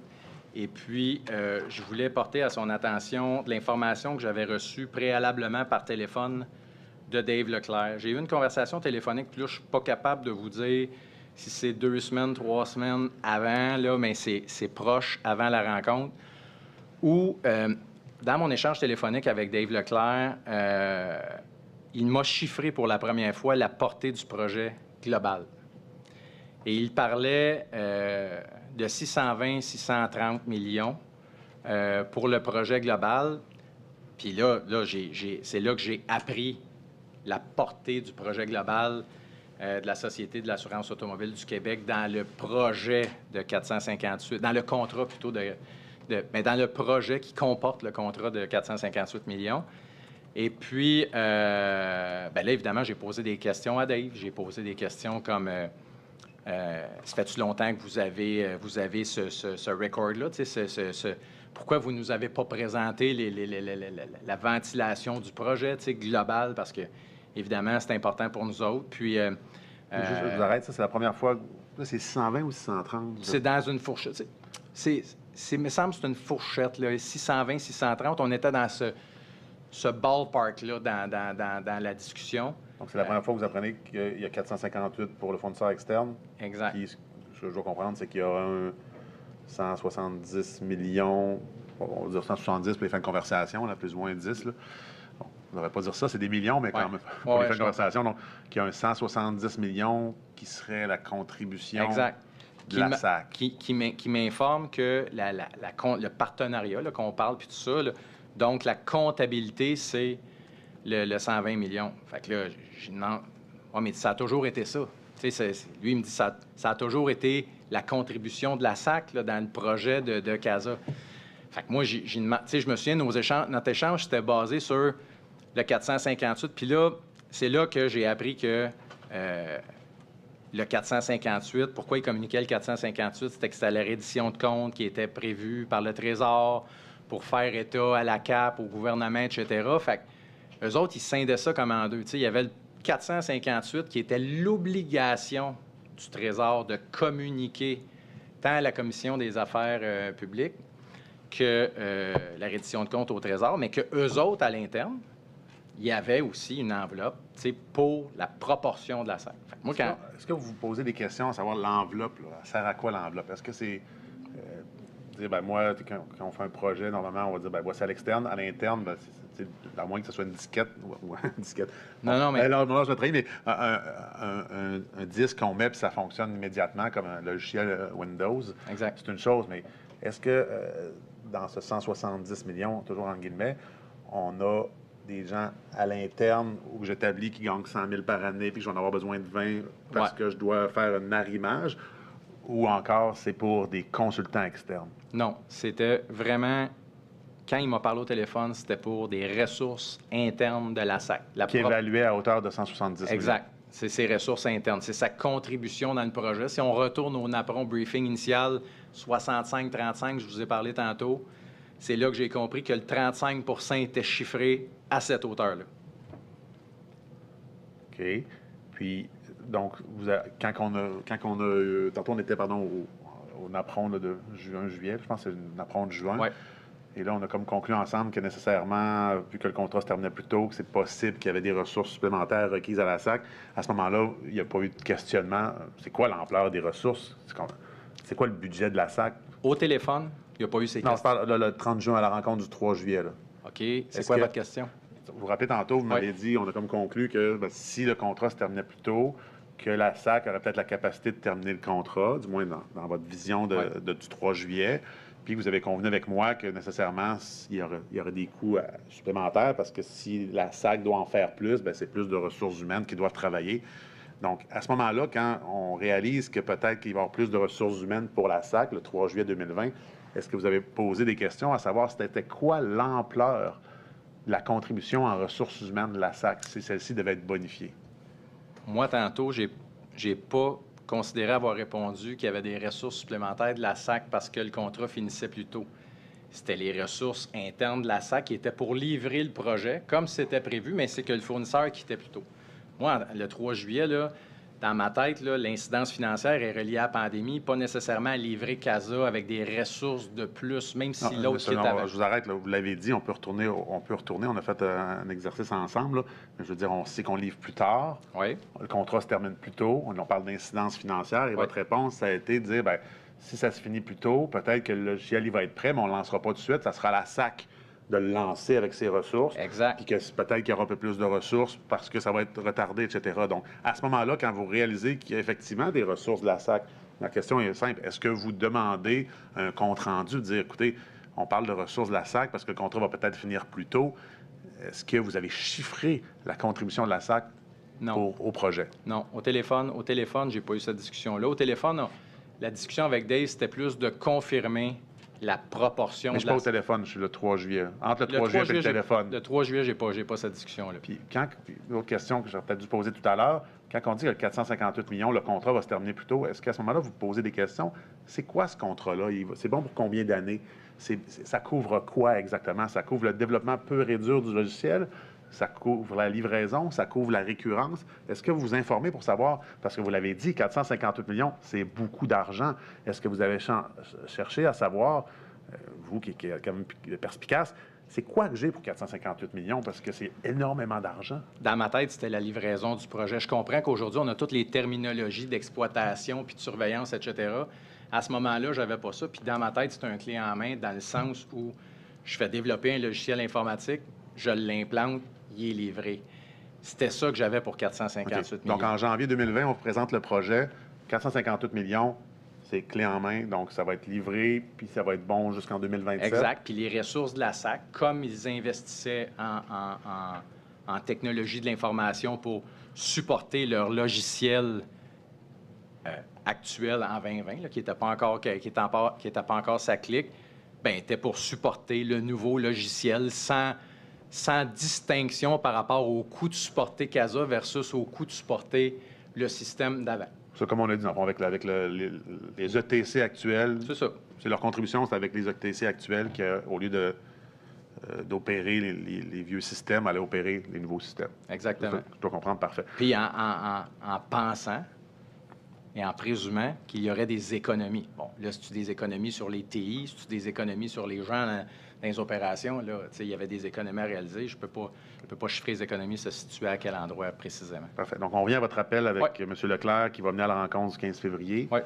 et puis je voulais porter à son attention de l'information que j'avais reçue préalablement par téléphone de Dave Leclerc. J'ai eu une conversation téléphonique, puis là, je ne suis pas capable de vous dire si c'est 2 semaines, 3 semaines avant, là, mais c'est proche avant la rencontre, où, dans mon échange téléphonique avec Dave Leclerc, il m'a chiffré pour la première fois la portée du projet global. Et il parlait de 620-630 millions pour le projet global. Puis là c'est là que j'ai appris la portée du projet global de la Société de l'assurance automobile du Québec dans le projet de 458, dans le contrat plutôt mais dans le projet qui comporte le contrat de 458 millions. Et puis, là, évidemment, j'ai posé des questions à Dave. J'ai posé des questions comme ça fait-tu longtemps que vous avez ce record-là? Pourquoi vous ne nous avez pas présenté la ventilation du projet global? Parce que, évidemment, c'est important pour nous autres. Puis, je vous arrête, ça, c'est la première fois. Là, c'est 620 ou 630? C'est dans une fourchette. Il me semble que c'est une fourchette, là, 620, 630. On était dans ce ballpark-là dans la discussion. Donc, c'est la première fois que vous apprenez qu'il y a 458 pour le fournisseur externe. Exact. Qui, je dois comprendre, c'est qu'il y aura un 170 millions, on va dire 170 pour les fins de conversation, là, plus ou moins 10. Là. Bon, on ne devrait pas dire ça, c'est des millions, mais quand même, pour les fins de conversation. Donc, qu'il y a un 170 millions qui serait la contribution de la SAC. Qui m'informe que le partenariat qu'on parle, puis tout ça, là, donc la comptabilité, c'est le 120 millions. Fait que là, je demande, mais ça a toujours été ça. Lui, il me dit, ça a toujours été la contribution de la SAC là, dans le projet de CASA. Fait que moi, je me souviens, notre échange, c'était basé sur le 458. Puis là, c'est là que j'ai appris que le 458, pourquoi il communiquait le 458, c'était que c'était la reddition de compte qui était prévue par le Trésor pour faire état à la CAP, au gouvernement, etc. Fait que eux autres, ils scindaient ça comme en deux. Il y avait le 458 qui était l'obligation du Trésor de communiquer tant à la Commission des affaires publiques que la reddition de comptes au Trésor, mais qu'eux autres, à l'interne, il y avait aussi une enveloppe pour la proportion de la SAC. Moi, quand... Est-ce que vous vous posez des questions à savoir l'enveloppe, là, ça sert à quoi l'enveloppe? Est-ce que c'est dire, ben moi, quand on fait un projet, normalement, on va dire, ben voici à l'externe, à l'interne, ben, à moins que ce soit une disquette. Ou une disquette. Non, mais... Alors, je vais te mais un disque qu'on met puis ça fonctionne immédiatement comme un logiciel Windows. Exact. C'est une chose, mais est-ce que dans ce 170 millions, toujours en guillemets, on a des gens à l'interne où j'établis qui gagnent 100 000 par année puis que je vais en avoir besoin de 20 parce que je dois faire un arrimage, ou encore c'est pour des consultants externes? Non, c'était vraiment, quand il m'a parlé au téléphone, c'était pour des ressources internes de la SAC. Qui évaluait à hauteur de 170 millions. Exact. C'est ses ressources internes. C'est sa contribution dans le projet. Si on retourne au NAPRON briefing initial 65-35, je vous ai parlé tantôt, c'est là que j'ai compris que le 35 % était chiffré à cette hauteur-là. OK. Puis, donc, quand on a tantôt, on était, au NAPRON là, de juin-juillet, je pense que c'est le NAPRON de juin. Ouais. Et là, on a comme conclu ensemble que nécessairement, vu que le contrat se terminait plus tôt, que c'est possible qu'il y avait des ressources supplémentaires requises à la SAC. À ce moment-là, il n'y a pas eu de questionnement. C'est quoi l'ampleur des ressources? C'est quoi le budget de la SAC? Au téléphone, il n'y a pas eu ces Non, questions. je parle le 30 juin à la rencontre du 3 juillet. Là. OK. C'est quoi votre question? Vous vous rappelez tantôt, vous m'avez dit, on a comme conclu que si le contrat se terminait plus tôt, que la SAC aurait peut-être la capacité de terminer le contrat, du moins dans votre vision du 3 juillet, puis que vous avez convenu avec moi que nécessairement, il y aurait des coûts supplémentaires parce que si la SAC doit en faire plus, bien, c'est plus de ressources humaines qui doivent travailler. Donc, à ce moment-là, quand on réalise que peut-être qu'il va y avoir plus de ressources humaines pour la SAC, le 3 juillet 2020, est-ce que vous avez posé des questions à savoir c'était quoi l'ampleur de la contribution en ressources humaines de la SAC si celle-ci devait être bonifiée? Moi, tantôt, j'ai pas considéré avoir répondu qu'il y avait des ressources supplémentaires de la SAC parce que le contrat finissait plus tôt. C'était les ressources internes de la SAC qui étaient pour livrer le projet, comme c'était prévu, mais c'est que le fournisseur quittait plus tôt. Moi, le 3 juillet, là, dans ma tête, l'incidence financière est reliée à la pandémie, pas nécessairement à livrer CASA avec des ressources de plus, même si l'autre quitte avant. Je vous arrête, là, vous l'avez dit, on peut retourner. On a fait un exercice ensemble. Là. Je veux dire, on sait qu'on livre plus tard. Oui. Le contrat se termine plus tôt. On parle d'incidence financière. Et votre réponse, ça a été de dire, bien, si ça se finit plus tôt, peut-être que le logiciel il va être prêt, mais on ne le lancera pas tout de suite. Ça sera la SAC de le lancer avec ses ressources. Exact. Puis que peut-être qu'il y aura un peu plus de ressources parce que ça va être retardé, etc. Donc, à ce moment-là, quand vous réalisez qu'il y a effectivement des ressources de la SAC, la question est simple. Est-ce que vous demandez un compte-rendu, de dire, écoutez, on parle de ressources de la SAC parce que le contrat va peut-être finir plus tôt. Est-ce que vous avez chiffré la contribution de la SAC au projet? Non. Au téléphone, j'ai pas eu cette discussion-là. Au téléphone, la discussion avec Dave, c'était plus de confirmer la proportion. Mais je ne suis pas au téléphone, je suis le 3 juillet. Entre le 3 juillet et le téléphone. Le 3 juillet, j'ai pas cette discussion-là. Puis, l'autre question que j'aurais peut-être dû poser tout à l'heure, quand on dit que le 458 millions, le contrat va se terminer plus tôt, est-ce qu'à ce moment-là, vous posez des questions? C'est quoi ce contrat-là? C'est bon pour combien d'années? Ça couvre quoi exactement? Ça couvre le développement pur et dur du logiciel? Ça couvre la livraison? Ça couvre la récurrence? Est-ce que vous vous informez pour savoir, parce que vous l'avez dit, 458 millions, c'est beaucoup d'argent. Est-ce que vous avez cherché à savoir, vous qui êtes quand même perspicace, c'est quoi que j'ai pour 458 millions? Parce que c'est énormément d'argent. Dans ma tête, c'était la livraison du projet. Je comprends qu'aujourd'hui, on a toutes les terminologies d'exploitation puis de surveillance, etc. À ce moment-là, je n'avais pas ça. Puis dans ma tête, c'est un clé en main dans le sens où je fais développer un logiciel informatique, je l'implante, il est livré. C'était ça que j'avais pour 458 millions. Donc, en janvier 2020, on vous présente le projet. 458 millions, c'est clé en main. Donc, ça va être livré, puis ça va être bon jusqu'en 2027. Exact. Puis les ressources de la SAC, comme ils investissaient en technologie de l'information pour supporter leur logiciel actuel en 2020, là, qui n'était pas encore sa clique, bien, était pour supporter le nouveau logiciel sans distinction par rapport au coût de supporter CASA versus au coût de supporter le système d'avant. Ça, comme on a dit, avec les ETC actuels. C'est ça. C'est leur contribution, c'est avec les ETC actuels qu'au lieu d'opérer les vieux systèmes, aller opérer les nouveaux systèmes. Exactement. Je dois comprendre, parfait. Puis en pensant et en présumant qu'il y aurait des économies. Bon, là, c'est-tu des économies sur les TI, c'est-tu des économies sur les gens dans les opérations? Là, il y avait des économies à réaliser. Je ne peux pas chiffrer les économies, se situer à quel endroit précisément. Parfait. Donc, on revient à votre appel avec Ouais. M. Leclerc qui va venir à la rencontre du 15 février. Oui.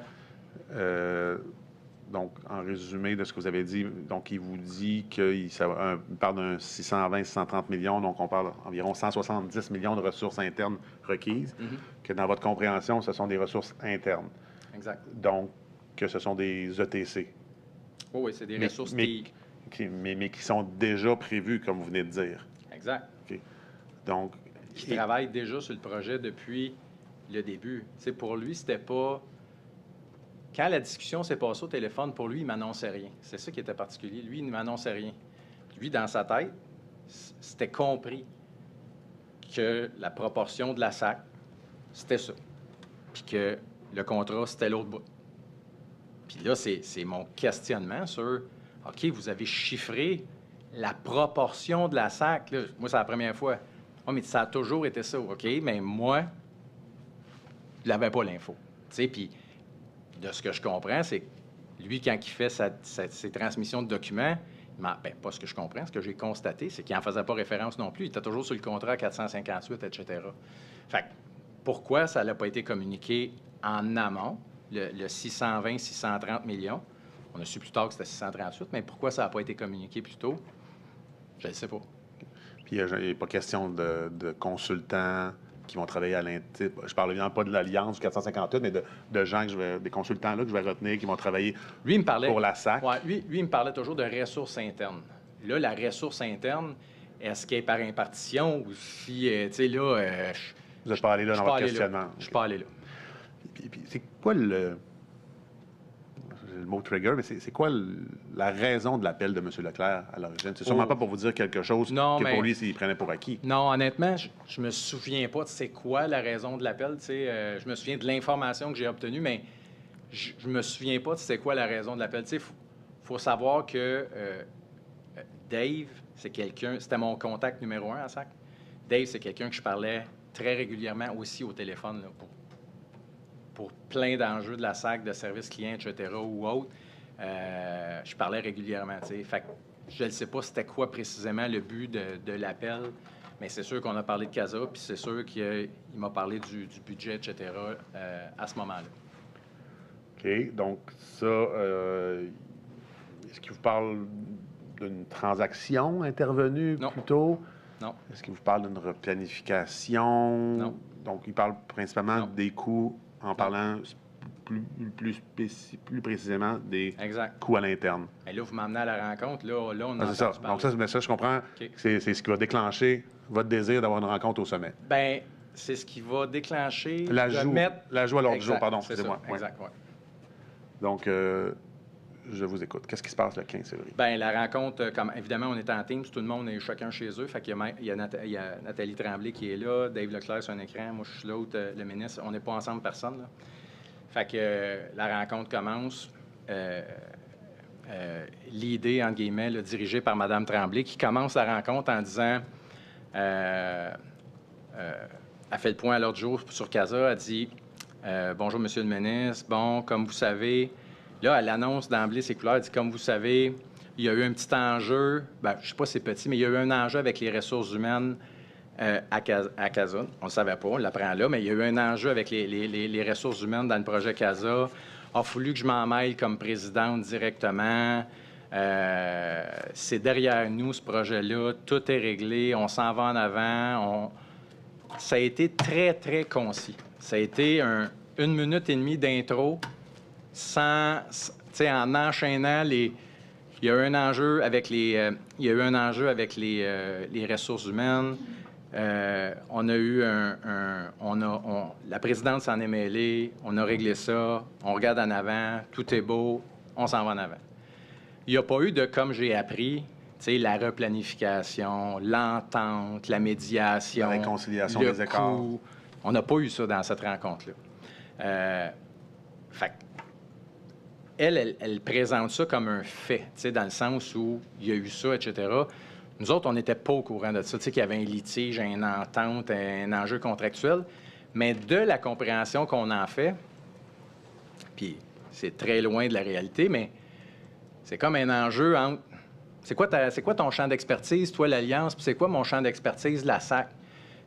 Donc, en résumé de ce que vous avez dit, donc il vous dit qu'il parle d'un 620-630 millions, donc on parle environ 170 millions de ressources internes requises, que dans votre compréhension, ce sont des ressources internes. Exact. Donc, que ce sont des ETC. Oh, oui, c'est des Mais- ressources mais- TI. mais qui sont déjà prévues, comme vous venez de dire. Exact. OK. Donc, Qui travaille déjà sur le projet depuis le début. Tu sais, pour lui, c'était pas... Quand la discussion s'est passée au téléphone, pour lui, il m'annonçait rien. C'est ça qui était particulier. Lui, il ne m'annonçait rien. Lui, dans sa tête, c'était compris que la proportion de la SAC, c'était ça. Puis que le contrat, c'était l'autre bout. Puis là, c'est mon questionnement sur, OK, vous avez chiffré la proportion de la SAC. Là, moi, c'est la première fois. Oh, mais ça a toujours été ça. OK, mais moi, je n'avais pas l'info. Tu sais, puis de ce que je comprends, c'est que lui, quand il fait ses transmissions de documents, pas ce que je comprends, ce que j'ai constaté, c'est qu'il n'en faisait pas référence non plus. Il était toujours sur le contrat à 458, etc. Fait que, pourquoi ça n'a pas été communiqué en amont, le 620-630 millions? On a su plus tard que c'était 638, mais pourquoi ça n'a pas été communiqué plus tôt? Je ne sais pas. puis il n'y a pas question de consultants qui vont travailler à l'intérieur. Je parle évidemment pas de l'Alliance du 458, mais de gens, des consultants là, que je vais retenir, qui vont travailler Lui, il me parlait, pour la SAC. Ouais, lui, il me parlait toujours de ressources internes. Là, la ressource interne, est-ce qu'elle est par impartition ou si, tu sais, là... Vous n'êtes pas allé là je dans suis pas votre allé là. questionnement. Je suis pas allé là. Puis c'est quoi le mot trigger, mais c'est quoi la raison de l'appel de M. Leclerc à l'origine? C'est sûrement Oh. pas pour vous dire quelque chose Non, que mais- pour lui, il prenait pour acquis. Non, honnêtement, je me souviens pas de c'est quoi la raison de l'appel. Tu sais, je me souviens de l'information que j'ai obtenue, mais je me souviens pas de c'est quoi la raison de l'appel. Tu sais, faut savoir que Dave, c'est quelqu'un... C'était mon contact numéro 1 à SAC. Dave, c'est quelqu'un que je parlais très régulièrement aussi au téléphone là, pour plein d'enjeux de la SAC, de services clients, etc. ou autres. Je parlais régulièrement. Tu sais. Fait que je ne sais pas c'était quoi précisément le but de l'appel, mais c'est sûr qu'on a parlé de CASA, puis c'est sûr qu'il m'a parlé du budget, etc. À ce moment-là. OK. Donc, ça, est-ce qu'il vous parle d'une transaction intervenue Non. plutôt? Non. Est-ce qu'il vous parle d'une replanification? Non. Donc, il parle principalement Non. des coûts en parlant plus précisément des Exact. coûts à l'interne. Mais là, vous m'emmenez à la rencontre. Là, on Ah, en c'est ça. entendu parler. Donc, ça, mais ça, je comprends. OK. C'est ce qui va déclencher votre désir d'avoir une rencontre au sommet. Bien, c'est ce qui va déclencher... L'ajout à l'ordre du jour, Exact, pardon, c'est excusez-moi. ça, Ouais. exact, oui. Donc, je vous écoute. Qu'est-ce qui se passe le 15 février? Bien, la rencontre, comme évidemment, on est en Teams, tout le monde est chacun chez eux. Fait qu'il y a Nathalie Tremblay qui est là, Dave Leclerc sur un écran, moi je suis l'autre, le ministre. On n'est pas ensemble personne, là. Fait que la rencontre commence. L'idée, entre guillemets, là, dirigée par Mme Tremblay, qui commence la rencontre en disant... elle fait le point à l'ordre du jour sur CASA. Elle dit bonjour, Monsieur le ministre. Bon, comme vous savez, là, elle annonce d'emblée ses couleurs. Elle dit comme vous savez, il y a eu un petit enjeu. Bien, je ne sais pas si c'est petit, mais il y a eu un enjeu avec les ressources humaines à CASA. On ne le savait pas, on l'apprend là, mais il y a eu un enjeu avec les ressources humaines dans le projet CASA. Il a fallu que je m'en mêle comme présidente directement. C'est derrière nous, ce projet-là. Tout est réglé. On s'en va en avant. Ça a été très, très concis. Ça a été 1 minute et demie d'intro en enchaînant les... Il y a eu un enjeu avec les ressources humaines. On a eu la présidente s'en est mêlée. On a réglé ça. On regarde en avant. Tout est beau. On s'en va en avant. Il n'y a pas eu de, comme j'ai appris, la replanification, l'entente, la médiation, La réconciliation le des écarts. coût. On n'a pas eu ça dans cette rencontre-là. Fait que elle présente ça comme un fait, dans le sens où il y a eu ça, etc. Nous autres, on n'était pas au courant de ça, qu'il y avait un litige, une entente, un enjeu contractuel. Mais de la compréhension qu'on en fait, Puis c'est très loin de la réalité, mais c'est comme un enjeu entre... C'est quoi ton champ d'expertise, toi, l'Alliance, puis c'est quoi mon champ d'expertise, la SAC? Tu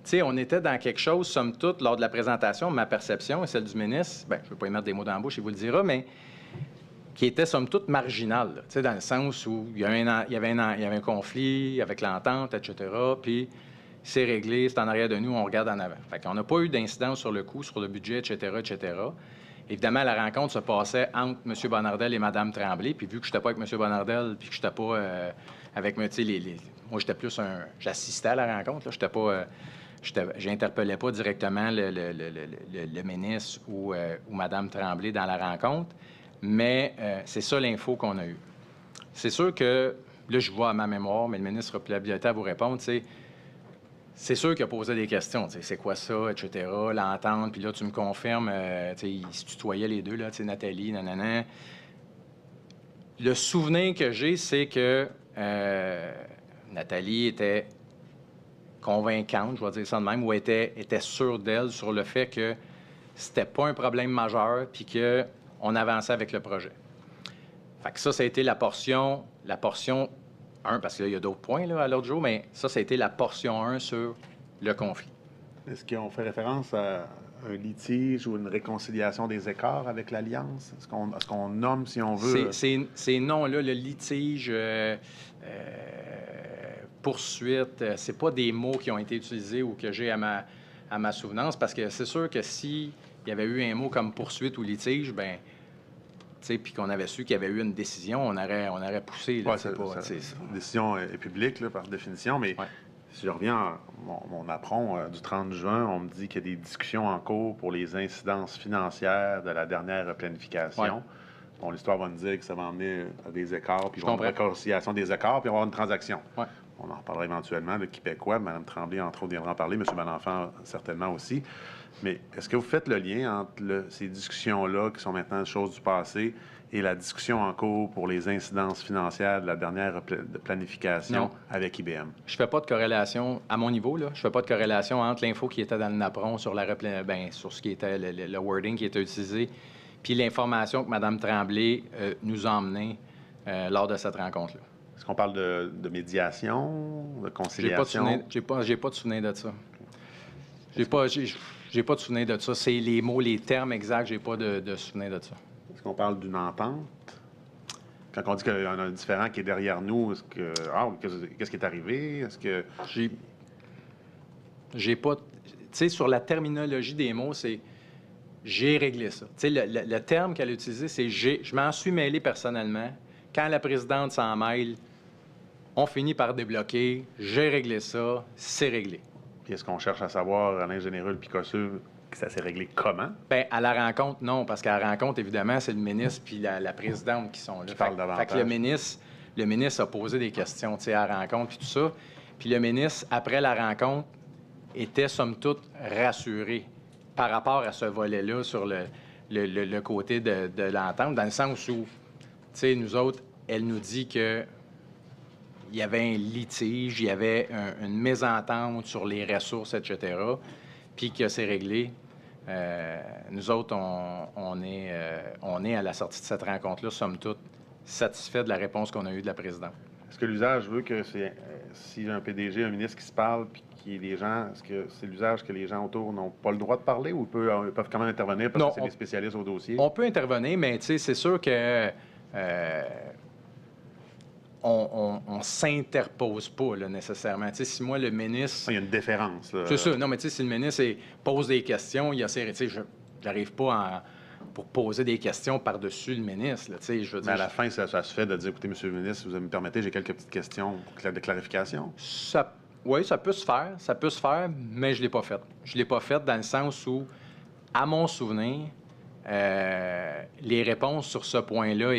sais, on était dans quelque chose, somme toute, lors de la présentation, ma perception et celle du ministre, bien, je ne veux pas y mettre des mots dans la bouche, il vous le dira, mais qui était, somme toute, marginal, tu sais, dans le sens où il y avait un conflit avec l'entente, etc., puis c'est réglé, c'est en arrière de nous, on regarde en avant. Fait qu'on n'a pas eu d'incidence sur le coût, sur le budget, etc., etc. Évidemment, la rencontre se passait entre M. Bonnardel et Mme Tremblay. Puis vu que je n'étais pas avec M. Bonnardel, puis que je n'étais pas avec... Moi, j'étais plus un... J'assistais à la rencontre. J'étais pas... j'interpellais pas directement le ministre ou Mme Tremblay dans la rencontre. Mais c'est ça l'info qu'on a eue. C'est sûr que... Là, je vois à ma mémoire, mais le ministre a plus l'habilité à vous répondre, c'est sûr qu'il a posé des questions. C'est quoi ça, etc., l'entente. Puis là, tu me confirmes, ils se tutoyaient les deux, là, Nathalie, nanana. Le souvenir que j'ai, c'est que Nathalie était convaincante, je vais dire ça de même, ou était sûre d'elle sur le fait que c'était pas un problème majeur puis qu'on avançait avec le projet. Fait que ça a été la portion 1, parce qu'il y a d'autres points là, à l'autre jour, mais ça a été la portion 1 sur le conflit. Est-ce qu'on fait référence à un litige ou une réconciliation des écarts avec l'Alliance? Est-ce qu'on nomme, si on veut... Ces noms-là, le litige, poursuite, c'est pas des mots qui ont été utilisés ou que j'ai à ma souvenance, parce que c'est sûr que s'il y avait eu un mot comme poursuite ou litige, bien... puis qu'on avait su qu'il y avait eu une décision, on aurait poussé. Là, la décision est publique, là, par définition, mais si je reviens à mon apron du 30 juin, on me dit qu'il y a des discussions en cours pour les incidences financières de la dernière planification. Ouais. Bon, l'histoire va nous dire que ça va emmener à des écarts, puis une réconciliation des écarts, puis on va avoir une transaction. Ouais. On en reparlera éventuellement, le Québécois, Mme Tremblay, entre autres, viendra en parler, M. Malenfant, certainement aussi. Mais est-ce que vous faites le lien entre ces discussions-là, qui sont maintenant des choses du passé, et la discussion en cours pour les incidences financières de la dernière planification avec IBM? Je ne fais pas de corrélation, à mon niveau, là, je ne fais pas de corrélation entre l'info qui était dans le NAPRON sur sur ce qui était le wording qui était utilisé, puis l'information que Mme Tremblay nous a emmenée lors de cette rencontre-là. Est-ce qu'on parle de médiation, de conciliation? J'ai pas de souvenir de ça. J'ai pas de souvenir de ça. C'est les mots, les termes exacts, j'ai pas de souvenir de ça. Est-ce qu'on parle d'une entente? Quand on dit qu'il y a un différend qui est derrière nous, qu'est-ce qui est arrivé? Est-ce que... J'ai pas... Tu sais, sur la terminologie des mots, c'est... J'ai réglé ça. Tu sais, le terme qu'elle a utilisé, c'est « j'ai ». Je m'en suis mêlé personnellement. Quand la présidente s'en mêle, on finit par débloquer. J'ai réglé ça. C'est réglé. Puis est-ce qu'on cherche à savoir, Alain Généreux, Picosseux, que ça s'est réglé comment? Bien, à la rencontre, non, parce qu'à la rencontre, évidemment, c'est le ministre puis la présidente qui sont là. Qui parlent davantage. Fait que le ministre a posé des questions, tu sais, à la rencontre puis tout ça. Puis le ministre, après la rencontre, était, somme toute, rassuré par rapport à ce volet-là sur le côté de l'entente, dans le sens où, tu sais, nous autres, elle nous dit que il y avait un litige, il y avait une mésentente sur les ressources, etc., puis que c'est réglé. Nous autres, on est à la sortie de cette rencontre-là, somme toute, satisfaits de la réponse qu'on a eue de la présidente. Est-ce que l'usage veut que si un PDG, un ministre qui se parle, puis qu'il y ait des gens, est-ce que c'est l'usage que les gens autour n'ont pas le droit de parler ou ils peuvent quand même intervenir parce que c'est des spécialistes au dossier? On peut intervenir, mais tu sais, c'est sûr que... on s'interpose pas, là, nécessairement. Tu sais, si moi, le ministre... Il y a une déférence, là. C'est ça. Non, mais tu sais, si le ministre pose des questions, il y a tu sais, j'arrive pas pour poser des questions par-dessus le ministre, là, tu sais, je veux dire... Mais à la fin, ça se fait de dire, écoutez, monsieur le ministre, si vous me permettez, j'ai quelques petites questions de clarification. Oui, ça peut se faire, mais je l'ai pas fait. Je l'ai pas fait dans le sens où, à mon souvenir, les réponses sur ce point-là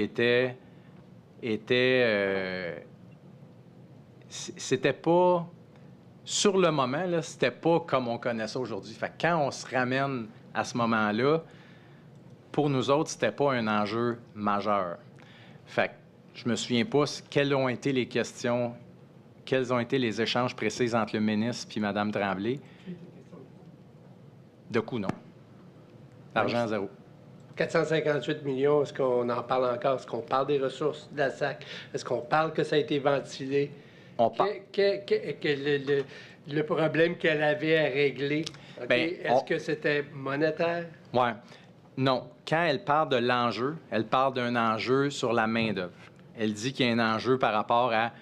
c'était pas... Sur le moment, là, c'était pas comme on connaît ça aujourd'hui. Fait que quand on se ramène à ce moment-là, pour nous autres, c'était pas un enjeu majeur. Fait que je me souviens pas quelles ont été les questions, quels ont été les échanges précis entre le ministre et Mme Tremblay. De coût, non. Argent, zéro. 458 millions, est-ce qu'on en parle encore? Est-ce qu'on parle des ressources de la SAC? Est-ce qu'on parle que ça a été ventilé? On parle... Le problème qu'elle avait à régler, OK, Ben, est-ce que c'était monétaire? Ouais. Non. Quand elle parle de l'enjeu, elle parle d'un enjeu sur la main-d'œuvre. Elle dit qu'il y a un enjeu par rapport à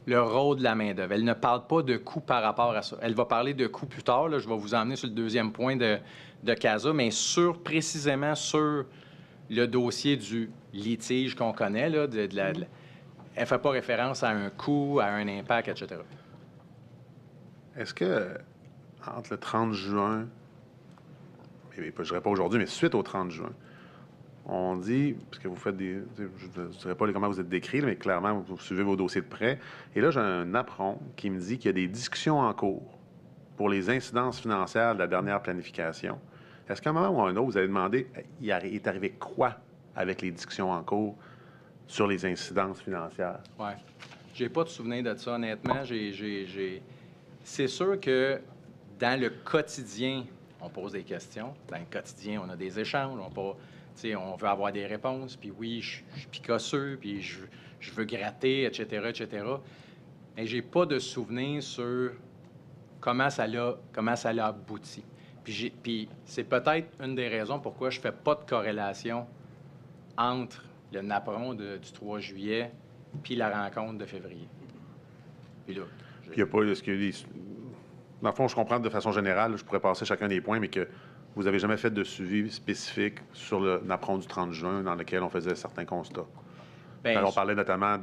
le rôle de la main-d'œuvre. Elle ne parle pas de coût par rapport à ça. Elle va parler de coût plus tard. Là. Je vais vous emmener sur le deuxième point de CASA, mais précisément sur le dossier du litige qu'on connaît. Là, elle ne fait pas référence à un coût, à un impact, etc. Est-ce que, entre le 30 juin, je ne dirais pas aujourd'hui, mais suite au 30 juin, on dit, parce que vous faites des... Je ne dirais pas comment vous êtes décrit, mais clairement, vous suivez vos dossiers de près. Et là, j'ai un apron qui me dit qu'il y a des discussions en cours pour les incidences financières de la dernière planification. Est-ce qu'à un moment ou à un autre, vous avez demandé, il est arrivé quoi avec les discussions en cours sur les incidences financières? Oui. J'ai pas de souvenir de ça, honnêtement. C'est sûr que dans le quotidien, on pose des questions. Dans le quotidien, on a des échanges. On veut avoir des réponses. Puis oui, je suis picosseux, puis je veux gratter, etc., etc. Mais j'ai pas de souvenir sur comment ça l'a abouti. Puis c'est peut-être une des raisons pourquoi je fais pas de corrélation entre le napperon du 3 juillet puis la rencontre de février. Puis là, Puis il n'y a pas... Dans le fond, je comprends de façon générale, je pourrais passer chacun des points, mais que vous n'avez jamais fait de suivi spécifique sur le napperon du 30 juin dans lequel on faisait certains constats. Alors, on parlait notamment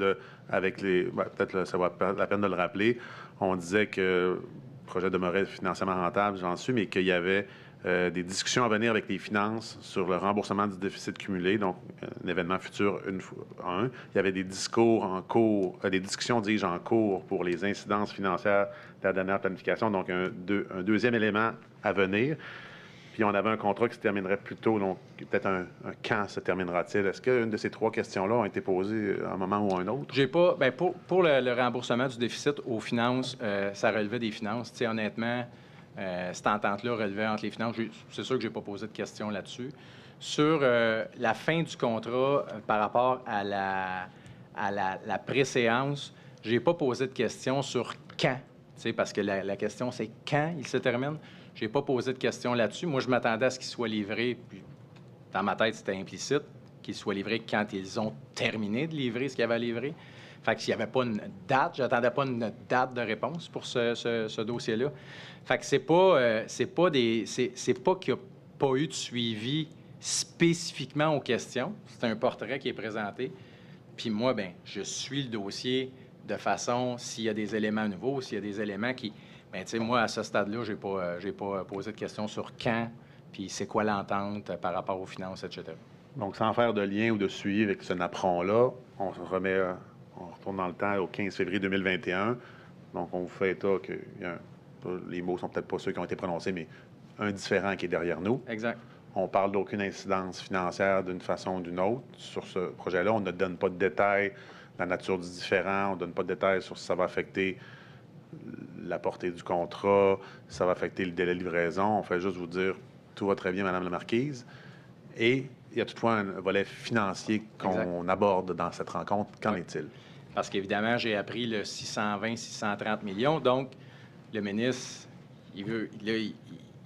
avec les... peut-être ça va la peine de le rappeler. On disait que le projet demeurait financièrement rentable, j'en suis, mais qu'il y avait des discussions à venir avec les finances sur le remboursement du déficit cumulé, donc un événement futur Il y avait des discours en cours, des discussions, dis-je, en cours pour les incidences financières de la dernière planification, donc un deuxième élément à venir. Puis on avait un contrat qui se terminerait plus tôt, donc peut-être un quand se terminera-t-il? Est-ce qu'une de ces trois questions-là ont été posées à un moment ou à un autre? J'ai pas. Bien, pour le remboursement du déficit aux finances, ça relevait des finances. Tu sais, honnêtement, cette entente-là relevait entre les finances. C'est sûr que j'ai pas posé de questions là-dessus. Sur la fin du contrat par rapport à la préséance, j'ai pas posé de questions sur quand. Tu sais, parce que la question, c'est quand il se termine. Je n'ai pas posé de questions là-dessus. Moi, je m'attendais à ce qu'il soit livré, puis dans ma tête, c'était implicite, qu'il soit livré quand ils ont terminé de livrer ce qu'il y avait à livrer. Fait que s'il n'y avait pas une date, j'attendais pas une date de réponse pour ce dossier-là. Fait que c'est pas qu'il n'y a pas eu de suivi spécifiquement aux questions. C'est un portrait qui est présenté. Puis moi, bien, je suis le dossier de façon, s'il y a des éléments nouveaux, s'il y a des éléments qui... Bien, tu sais, moi, à ce stade-là, j'ai pas posé de questions sur quand, puis c'est quoi l'entente par rapport aux finances, etc. Donc, sans faire de lien ou de suivi avec ce napperon-là, on retourne dans le temps au 15 février 2021. Donc, on vous fait état que les mots sont peut-être pas ceux qui ont été prononcés, mais un différend qui est derrière nous. Exact. On parle d'aucune incidence financière d'une façon ou d'une autre sur ce projet-là. On ne donne pas de détails, la nature du différend, on ne donne pas de détails sur si ça va affecter la portée du contrat, si ça va affecter le délai de livraison. On fait juste vous dire tout va très bien, Madame la Marquise. Et il y a toutefois un volet financier qu'on aborde dans cette rencontre. Qu'en est-il? Parce qu'évidemment, j'ai appris le 620-630 millions. Donc, le ministre, il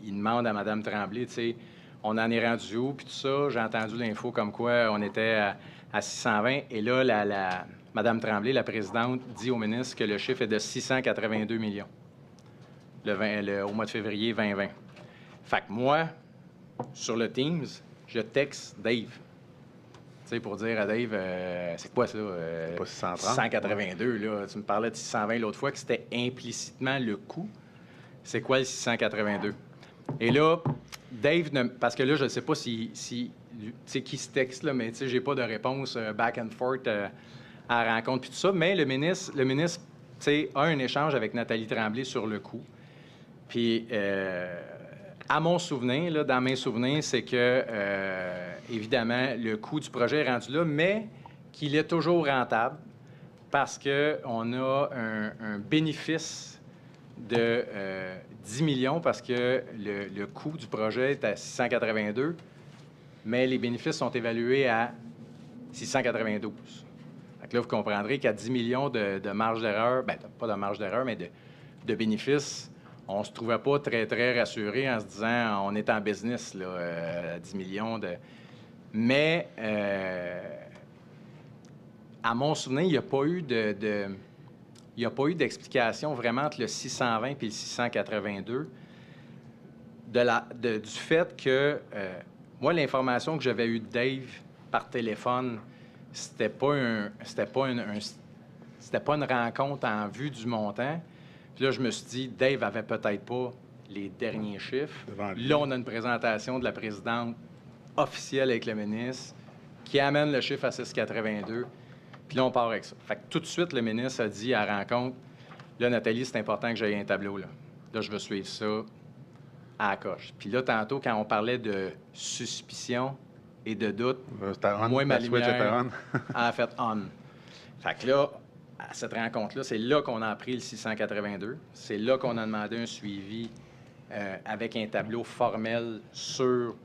demande à Mme Tremblay, tu sais, on en est rendu où, puis tout ça. J'ai entendu l'info comme quoi on était à 620. Et là, Mme Tremblay, la présidente, dit au ministre que le chiffre est de 682 millions au mois de février 2020. Fait que moi, sur le Teams, je texte Dave. Tu sais, pour dire à Dave, c'est quoi ça? Pas 630. 682, là. Tu me parlais de 620 l'autre fois, que c'était implicitement le coût. C'est quoi le 682? Et là, Dave, parce que là, je ne sais pas si tu sais qui se texte, là, mais tu sais, j'ai pas de réponse back and forth à la rencontre, puis tout ça. Mais le ministre, tu sais, a un échange avec Nathalie Tremblay sur le coût. Puis, à mon souvenir, là, dans mes souvenirs, c'est que, évidemment, le coût du projet est rendu là, mais qu'il est toujours rentable parce qu'on a un bénéfice de 10 millions parce que le coût du projet est à 682, mais les bénéfices sont évalués à 692. Fait que là, vous comprendrez qu'à 10 millions de marge d'erreur, bien, pas de marge d'erreur, mais de bénéfices, on ne se trouvait pas très, très rassuré en se disant on est en business, là, 10 millions de... Mais, à mon souvenir, il n'y a pas eu il n'y a pas eu d'explication vraiment entre le 620 et le 682 du fait que, moi, l'information que j'avais eue de Dave par téléphone, c'était pas une rencontre en vue du montant. Puis là, je me suis dit, Dave avait peut-être pas les derniers chiffres. Là, on a une présentation de la présidente officielle avec le ministre qui amène le chiffre à 682. Puis là, on part avec ça. Fait que tout de suite, le ministre a dit à la rencontre, là, Nathalie, c'est important que j'aie un tableau, là. Là, je veux suivre ça à la coche. Puis là, tantôt, quand on parlait de suspicion et de doute, moi, ma lumière a fait on. Fait que là, à cette rencontre-là, c'est là qu'on a pris le 682. C'est là qu'on a demandé un suivi avec un tableau formel sur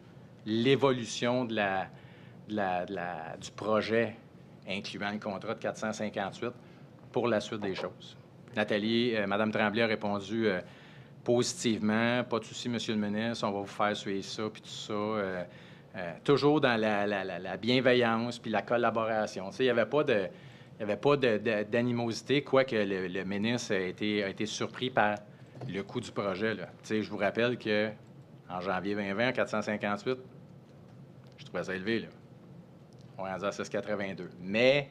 l'évolution du projet, incluant le contrat de 458, pour la suite des choses. Nathalie, Mme Tremblay a répondu positivement. Pas de souci, Monsieur le ministre, on va vous faire suivre ça, puis tout ça. Toujours dans la bienveillance puis la collaboration. Tu sais, il n'y avait pas d'animosité, quoique le ministre a été surpris par le coût du projet, là. Tu sais, je vous rappelle qu'en janvier 2020, 458, je trouvais ça élevé, là. On est rendu à 682. Mais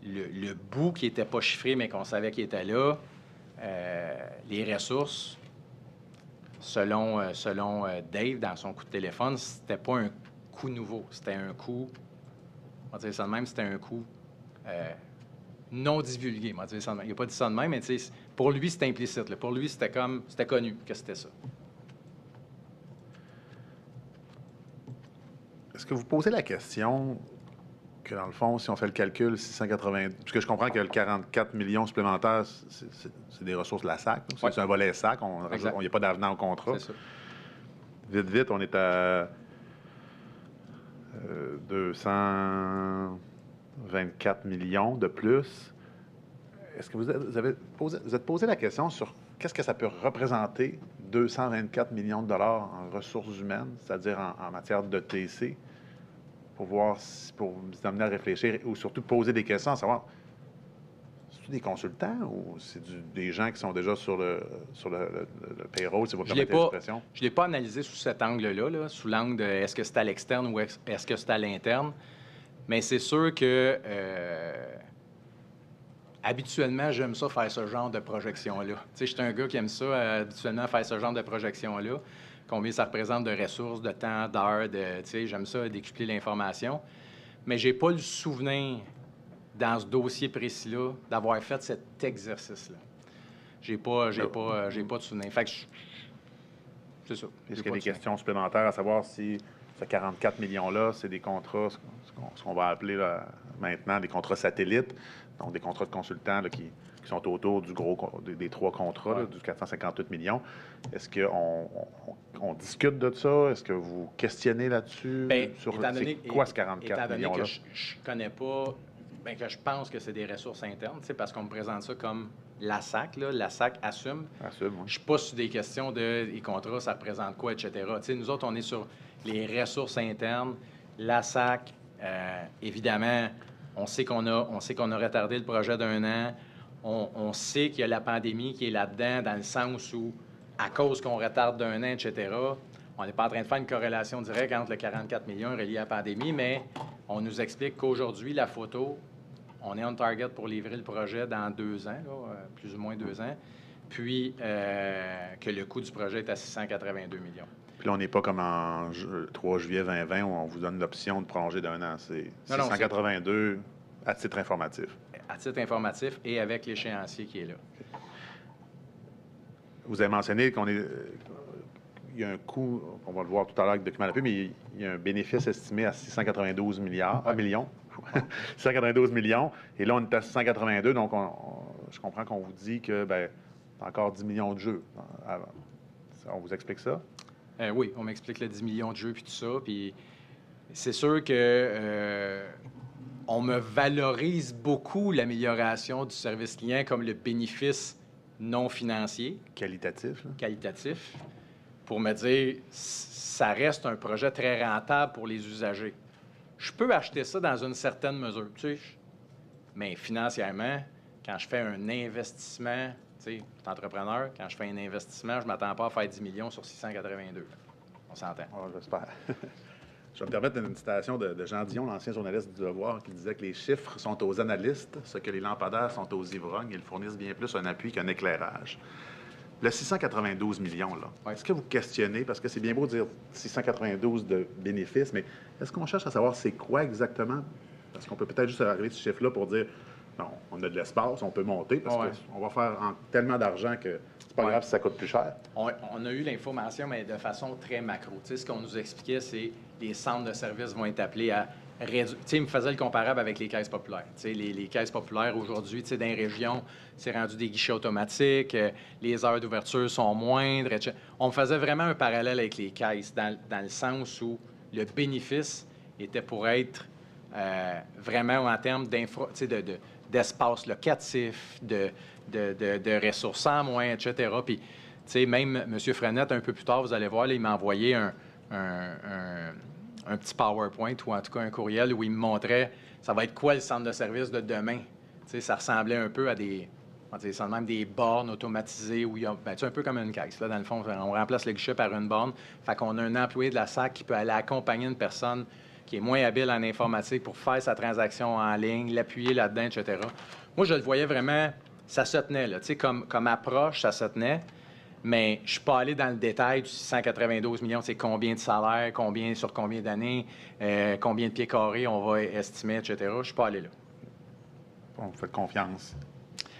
le bout qui n'était pas chiffré, mais qu'on savait qu'il était là, les ressources, selon Dave, dans son coup de téléphone, c'était pas un coût nouveau. C'était un coût, on va dire ça de même, c'était un coût non divulgué. On va dire ça de même. Il n'a pas dit ça de même, mais pour lui, c'était implicite, là. Pour lui, c'était connu que c'était ça. Est-ce que vous posez la question que, dans le fond, si on fait le calcul, 680... Parce que je comprends que le 44 millions supplémentaires, c'est des ressources de la SAC. C'est un volet SAC. Il n'y a pas d'avenant au contrat. C'est ça. Vite, on est à 224 millions de plus. Est-ce que vous êtes posé la question sur qu'est-ce que ça peut représenter, 224 millions de dollars en ressources humaines, c'est-à-dire en matière de TC, pour vous amener à réfléchir ou surtout poser des questions, à savoir, c'est-tu des consultants ou c'est des gens qui sont déjà sur le payroll, si vous permettez l'expression? Je ne l'ai pas analysé sous cet angle-là, là, sous l'angle de est-ce que c'est à l'externe ou est-ce que c'est à l'interne. Mais c'est sûr que habituellement, j'aime ça faire ce genre de projection-là. Tu sais, je suis un gars qui aime ça, habituellement, faire ce genre de projection-là. Combien ça représente de ressources, de temps, d'heures, tu sais, j'aime ça, décupler l'information. Mais j'ai pas le souvenir, dans ce dossier précis-là, d'avoir fait cet exercice-là. J'ai pas de souvenir. Fait que c'est ça. Est-ce qu'il y a des questions supplémentaires à savoir si ce 44 millions-là, c'est des contrats, ce qu'on va appeler là, maintenant des contrats satellites, donc des contrats de consultants là, qui sont autour des trois contrats, là, du 458 millions. Est-ce qu'on discute de ça? Est-ce que vous questionnez là-dessus? Sur c'est quoi ce 44 millions-là? Que je connais pas, que je pense que c'est des ressources internes, parce qu'on me présente ça comme la SAC, là, la SAC assume. Oui. Je ne suis pas sur des questions de les contrats, ça représente quoi, etc. T'sais, nous autres, on est sur les ressources internes, la SAC, évidemment, on sait qu'on a retardé le projet d'1 an. On sait qu'il y a la pandémie qui est là-dedans, dans le sens où, à cause qu'on retarde d'1 an, etc., on n'est pas en train de faire une corrélation directe entre le 44 millions relié à la pandémie, mais on nous explique qu'aujourd'hui, la photo, on est on target pour livrer le projet dans 2 ans, là, plus ou moins 2 ans, puis que le coût du projet est à 682 millions. Puis là, on n'est pas comme en 3 juillet 2020 où on vous donne l'option de prolonger d'1 an. C'est 682 à titre informatif. À titre informatif et avec l'échéancier qui est là. Vous avez mentionné il y a un coût, on va le voir tout à l'heure avec le document d'appui, mais il y a un bénéfice estimé à 692 millions. 692 millions. Et là, on est à 682, donc je comprends qu'on vous dit que, encore 10 millions de jeux. On vous explique ça? Oui, on m'explique le 10 millions de jeux puis tout ça. Puis c'est sûr que on me valorise beaucoup l'amélioration du service client comme le bénéfice non financier. Qualitatif, là. Qualitatif, pour me dire, ça reste un projet très rentable pour les usagers. Je peux acheter ça dans une certaine mesure, tu sais, mais financièrement, quand je fais un investissement, tu sais, entrepreneur, quand je fais un investissement, je ne m'attends pas à faire 10 millions sur 682. On s'entend. Oh, j'espère. Je vais me permettre une citation de Jean Dion, l'ancien journaliste du Devoir, qui disait que les chiffres sont aux analystes, ce que les lampadaires sont aux ivrognes. Ils fournissent bien plus un appui qu'un éclairage. Le 692 millions, là, Ouais. est-ce que vous questionnez, parce que c'est bien beau de dire 692 de bénéfices, mais est-ce qu'on cherche à savoir c'est quoi exactement? Parce qu'on peut peut-être juste arriver à ce chiffre-là pour dire, non, on a de l'espace, on peut monter, parce qu'on va faire tellement d'argent que c'est pas grave si ça coûte plus cher. On a eu l'information, mais de façon très macro. Tu sais, ce qu'on nous expliquait, c'est que les centres de services vont être appelés à réduire. Tu sais, il me faisait le comparable avec les caisses populaires. Tu sais, les caisses populaires, aujourd'hui, tu sais, dans les régions, c'est rendu des guichets automatiques, les heures d'ouverture sont moindres, etc. On me faisait vraiment un parallèle avec les caisses, dans le sens où le bénéfice était pour être vraiment en termes d'espace locatif, de ressources en moins, etc. Puis, tu sais, même M. Frenette, un peu plus tard, vous allez voir, là, il m'a envoyé un petit PowerPoint ou en tout cas un courriel où il me montrait ça va être quoi le centre de service de demain. Tu sais, ça ressemblait un peu à même des bornes automatisées où il y a, ben, tu sais, un peu comme une caisse. Là, dans le fond, on remplace le guichet par une borne. Fait qu'on a un employé de la SAC qui peut aller accompagner une personne qui est moins habile en informatique pour faire sa transaction en ligne, l'appuyer là-dedans, etc. Moi, je le voyais vraiment, ça se tenait, là. Tu sais, comme approche, ça se tenait. Mais je ne suis pas allé dans le détail du 692 millions, c'est combien de salaires, sur combien d'années, combien de pieds carrés on va estimer, etc. Je ne suis pas allé là. On vous fait confiance.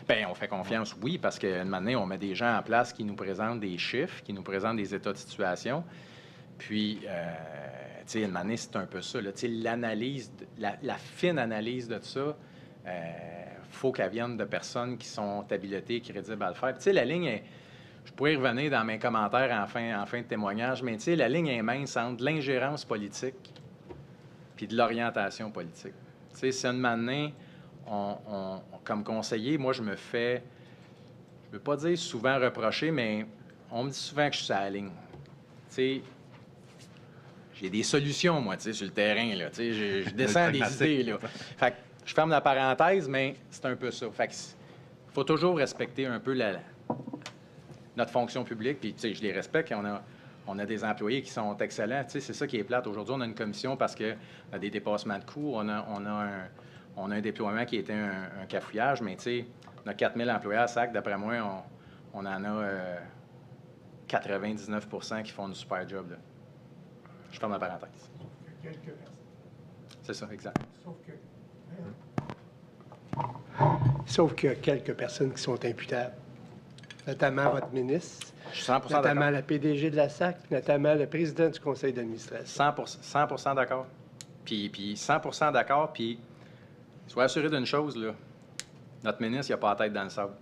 Bien, on fait confiance, oui, parce qu'une année, on met des gens en place qui nous présentent des chiffres, qui nous présentent des états de situation. Puis, tu sais, une année, c'est un peu ça. Tu sais, l'analyse, la fine analyse de ça, faut qu'elle vienne de personnes qui sont habilitées et crédibles à le faire. Puis, tu sais, la ligne est... Je pourrais y revenir dans mes commentaires en fin de témoignage, mais tu sais, la ligne est mince entre l'ingérence politique puis de l'orientation politique. Tu sais, c'est une année, comme conseiller, moi, je me veux pas dire souvent reprocher, mais on me dit souvent que je suis sur la ligne. Tu sais, j'ai des solutions, moi, tu sais, sur le terrain, là. Tu sais, je descends des idées, là. Fait que je ferme la parenthèse, mais c'est un peu ça. Fait que faut toujours respecter un peu notre fonction publique, puis tu sais, je les respecte. On a des employés qui sont excellents. Tu sais, c'est ça qui est plate. Aujourd'hui, on a une commission parce qu'on a des dépassements de coûts. On a un déploiement qui était un cafouillage, mais tu sais, on a 4000 employés à SAC. D'après moi, on en a 99 % qui font du super job, là. Je ferme la parenthèse. Quelques personnes. C'est ça, exact. Sauf qu'il y a quelques personnes qui sont imputables, notamment votre ministre, Je suis 100 notamment d'accord. la PDG de la SAC, puis notamment le président du conseil d'administration. 100 d'accord. Puis 100 d'accord, puis sois assuré d'une chose, là. Notre ministre, il n'a pas la tête dans le sable.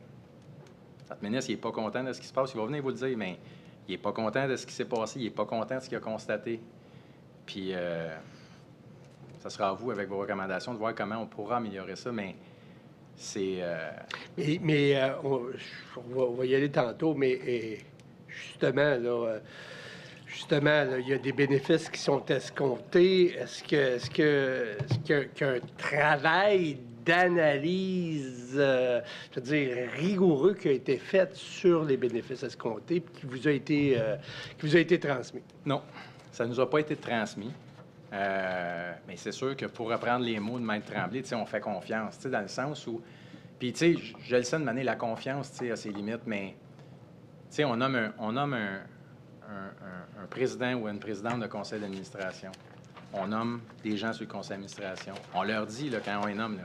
Notre ministre, il n'est pas content de ce qui se passe. Il va venir vous le dire, mais il n'est pas content de ce qui s'est passé. Il n'est pas content de ce qu'il a constaté. Puis, ça sera à vous, avec vos recommandations, de voir comment on pourra améliorer ça, mais c'est... On va y aller tantôt, mais justement, là, il y a des bénéfices qui sont escomptés. Est-ce qu'il y a un travail d'analyse, je veux dire, rigoureux qui a été fait sur les bénéfices escomptés puis qui vous a été transmis? Non, ça ne nous a pas été transmis. Mais c'est sûr que pour reprendre les mots de Maître Tremblay, tu sais, on fait confiance, tu sais, dans le sens où... Puis, tu sais, je le sais de manière, la confiance, tu sais, a ses limites, mais, tu sais, on nomme un président ou une présidente de conseil d'administration. On nomme des gens sur le conseil d'administration. On leur dit, là, quand on les nomme, là,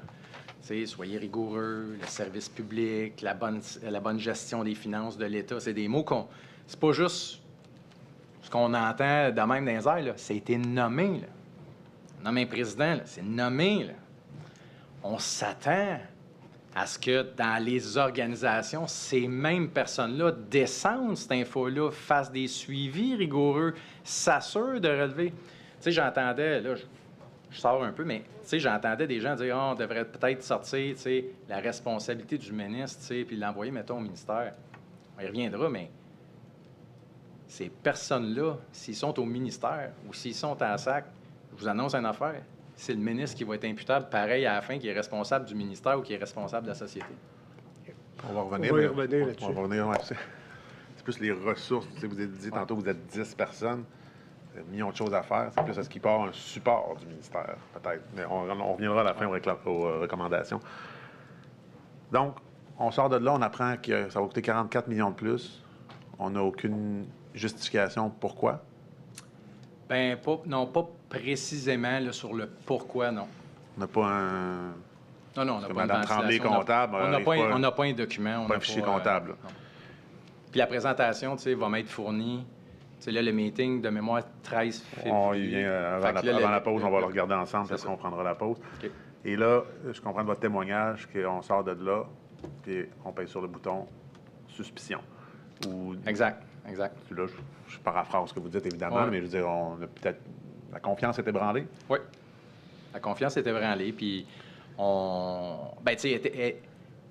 tu sais, soyez rigoureux, le service public, la bonne gestion des finances de l'État. C'est des mots qu'on... C'est pas juste ce qu'on entend de même dans les airs, là. Ça a été nommé, là. Nommer un président, là, c'est nommé, là. On s'attend à ce que dans les organisations, ces mêmes personnes-là descendent cette info-là, fassent des suivis rigoureux, s'assurent de relever. Tu sais, j'entendais, là, je sors un peu, mais tu sais, j'entendais des gens dire, on devrait peut-être sortir, tu sais, la responsabilité du ministre, tu sais, puis l'envoyer, mettons, au ministère. On y reviendra, mais ces personnes-là, s'ils sont au ministère ou s'ils sont à la SAC, je vous annonce une affaire, c'est le ministre qui va être imputable, pareil, à la fin, qui est responsable du ministère ou qui est responsable de la société. On va revenir. On va y mais- revenir là-dessus. On va revenir, ouais, c'est plus les ressources. Tu sais, vous avez dit tantôt, vous êtes 10 personnes. Il y a un million de choses à faire. C'est plus à ce qui part un support du ministère, peut-être. Mais on reviendra à la fin aux recommandations. Donc, on sort de là, on apprend que ça va coûter 44 millions de plus. On n'a aucune justification pourquoi. Ben non, pas précisément là, sur le pourquoi, non. On n'a pas un, Non, non, on n'a que pas une Mme Tremblay, ventilation, comptable, on n'a arrive pas, pas- on n'a pas un document. On pas un n'a fichier pas, comptable, là. non. Puis la présentation, tu sais, va m'être fournie. Tu sais, là, le meeting de mémoire 13 février. On y vient Fait que là, avant la pause, on va le regarder ensemble, C'est parce ça. qu'on prendra la pause. OK. Et là, je comprends de votre témoignage qu'on sort de là, puis on paye sur le bouton suspicion. Ou, Exact. Là, je paraphrase ce que vous dites, évidemment, Ouais. mais je veux dire, on a peut-être. La confiance est ébranlée. Oui. La confiance était branlée, puis ben, tu sais,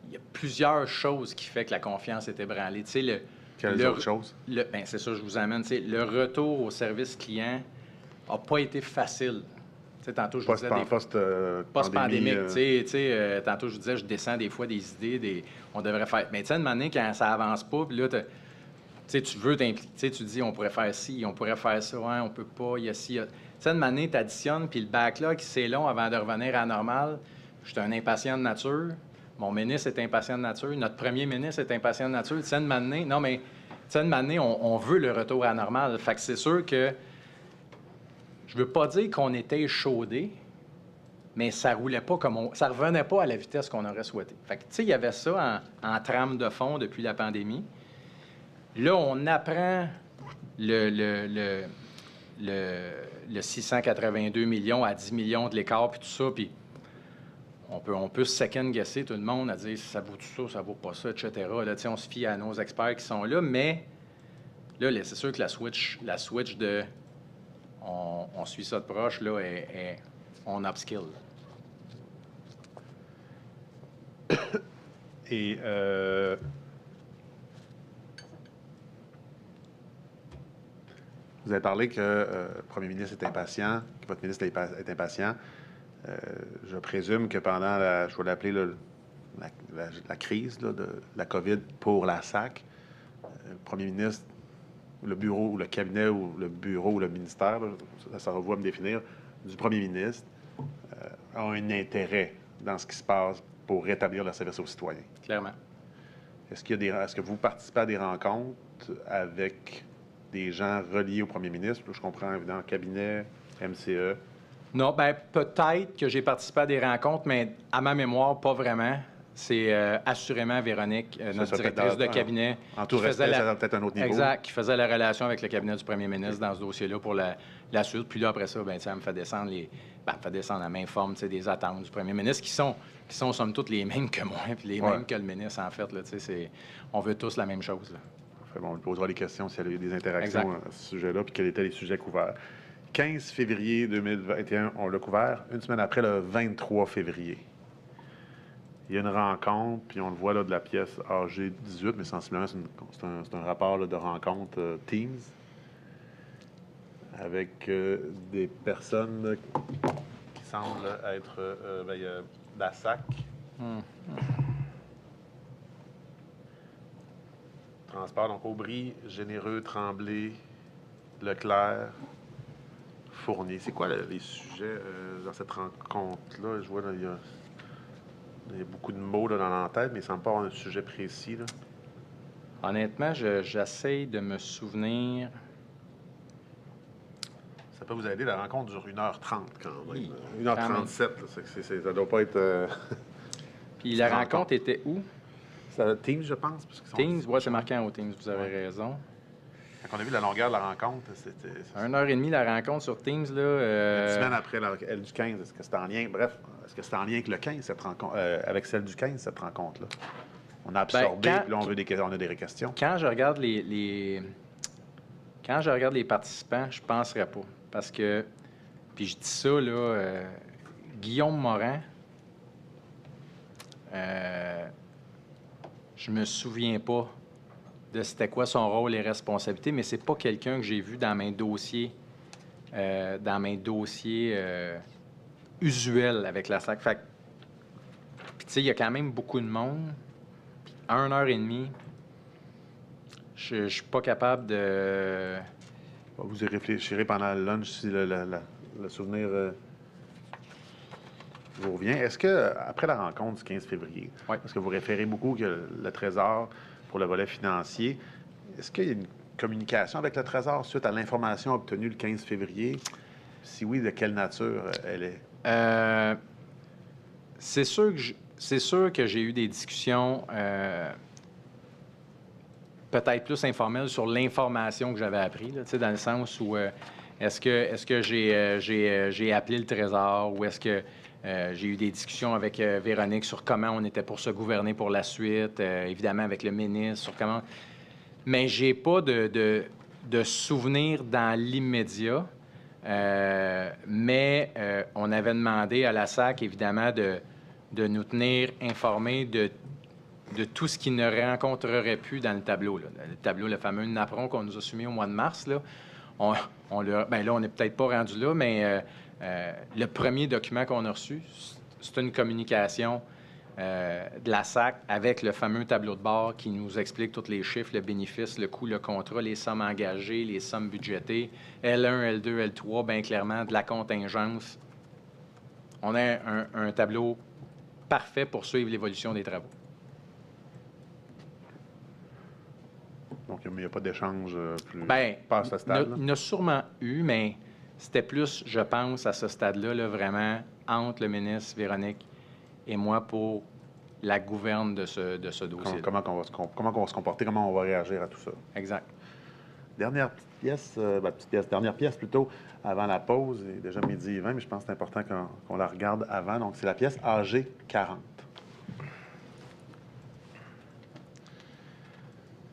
il y a plusieurs choses qui font que la confiance était branlée. Tu sais, Quelles autres choses? Ben, c'est ça, je vous amène. Tu sais, le retour au service client n'a pas été facile. Tu sais, tantôt, je vous disais post-pandémique. Tu sais, tantôt, je vous disais, je descends des fois des idées, on devrait faire. Mais tu sais, une année, quand ça avance pas, puis là, tu sais, tu veux t'impliquer. Tu sais, tu dis, on pourrait faire ci, on pourrait faire ça, ouais, on peut pas, il y a ci, il y a. Tu sais, une année, tu additionnes, puis le backlog, c'est long avant de revenir à la normale. Je suis un impatient de nature. Mon ministre est impatient de nature. Notre premier ministre est impatient de nature. Tu sais, une année, non, mais tu sais, une année, on veut le retour à la normale. Fait que c'est sûr que je veux pas dire qu'on était échaudés, mais ça roulait pas ça revenait pas à la vitesse qu'on aurait souhaité. Fait que, tu sais, il y avait ça en trame de fond depuis la pandémie. Là, on apprend le 682 millions à 10 millions de l'écart, puis tout ça, puis on peut se second-guesser tout le monde à dire ça vaut tout ça, ça vaut pas ça, etc. Là, tu sais, on se fie à nos experts qui sont là, mais là, c'est sûr que la switch de on suit ça de proche, là, est on upskill. Et vous avez parlé que le premier ministre est impatient, que votre ministre est impatient. Je présume que pendant je vais l'appeler la crise là, de la COVID pour la SAC, le premier ministre, le bureau ou le cabinet ou le bureau ou le ministère, là, ça va me définir, du premier ministre, a un intérêt dans ce qui se passe pour rétablir le service aux citoyens. Clairement. Est-ce que vous participez à des rencontres avec des gens reliés au premier ministre? Je comprends, évidemment, cabinet, MCE. Non, bien, peut-être que j'ai participé à des rencontres, mais à ma mémoire, pas vraiment. C'est assurément Véronique, notre directrice de cabinet. En tout qui respect, faisait ça va peut-être un autre niveau. Exact, qui faisait la relation avec le cabinet du premier ministre dans ce dossier-là pour la suite. Puis là, après ça, ben, elle me fait descendre elle me fait descendre la même forme des attentes du premier ministre qui sont somme toute les mêmes que moi, puis les mêmes que le ministre, en fait. Là, on veut tous la même chose. Là. Bon, on lui posera des questions s'il y a eu des interactions à ce sujet-là, puis quels étaient les sujets couverts. 15 février 2021, on l'a couvert. Une semaine après, le 23 février. Il y a une rencontre, puis on le voit là de la pièce AG18, mais sensiblement, c'est un rapport là, de rencontre Teams avec des personnes là, qui semblent être il y a la SAC. Transport, donc Aubry, Généreux, Tremblay, Leclerc, Fournier. C'est quoi les sujets dans cette rencontre-là? Je vois, là, il y a beaucoup de mots là, dans la tête, mais il ne semble pas avoir un sujet précis. Là. Honnêtement, j'essaie de me souvenir. Ça peut vous aider, la rencontre dure 1h30 quand même. Oui, 1h37, là, ça ne doit pas être... Puis la rencontre était où? C'est Teams, je pense. Parce Teams, oui, c'est marqué en haut Teams, vous avez raison. Quand on a vu la longueur de la rencontre, c'était... 1h30 la rencontre sur Teams, là. Une semaine après elle du 15, est-ce que c'est en lien... Bref, est-ce que c'est en lien avec le 15, cette rencontre, avec celle du 15, cette rencontre-là? On a absorbé, puis là, on a des questions. Quand je regarde les participants, je ne penserais pas. Parce que puis je dis ça, là, Guillaume Morin, je me souviens pas de c'était quoi son rôle et responsabilités, mais c'est pas quelqu'un que j'ai vu dans mes dossiers, usuels avec la SAC. Fait que, puis tu sais, il y a quand même beaucoup de monde. Puis 1h30, je suis pas capable de... Vous y réfléchirez pendant le lunch si le souvenir vous revient. Est-ce que, après la rencontre du 15 février, Oui. parce que vous référez beaucoup que le Trésor pour le volet financier, est-ce qu'il y a une communication avec le Trésor suite à l'information obtenue le 15 février? Si oui, de quelle nature elle est? C'est sûr que j'ai eu des discussions peut-être plus informelles sur l'information que j'avais appris, là, dans le sens où est-ce que j'ai appelé le Trésor ou est-ce que j'ai eu des discussions avec Véronique sur comment on était pour se gouverner pour la suite, évidemment avec le ministre, sur comment... Mais j'ai pas de souvenirs dans l'immédiat. Mais on avait demandé à la SAC, évidemment, de nous tenir informés de tout ce qui ne rencontrerait plus dans le tableau. Là. Le tableau, le fameux napperon qu'on nous a soumis au mois de mars, là, là, on n'est peut-être pas rendu là, mais le premier document qu'on a reçu, c'est une communication de la SAC avec le fameux tableau de bord qui nous explique tous les chiffres, le bénéfice, le coût, le contrat, les sommes engagées, les sommes budgétées, L1, L2, L3, bien clairement, de la contingence. On a un tableau parfait pour suivre l'évolution des travaux. Donc, il n'y a pas d'échange plus Bien, pas à ce stade. il y en a sûrement eu, mais c'était plus, je pense, à ce stade-là, là, vraiment, entre le ministre Véronique et moi pour la gouverne de ce dossier. Comment on va se comporter, comment on va réagir à tout ça. Exact. Dernière petite pièce plutôt, avant la pause, il est déjà 12h20, mais je pense que c'est important qu'on la regarde avant. Donc, c'est la pièce AG 40.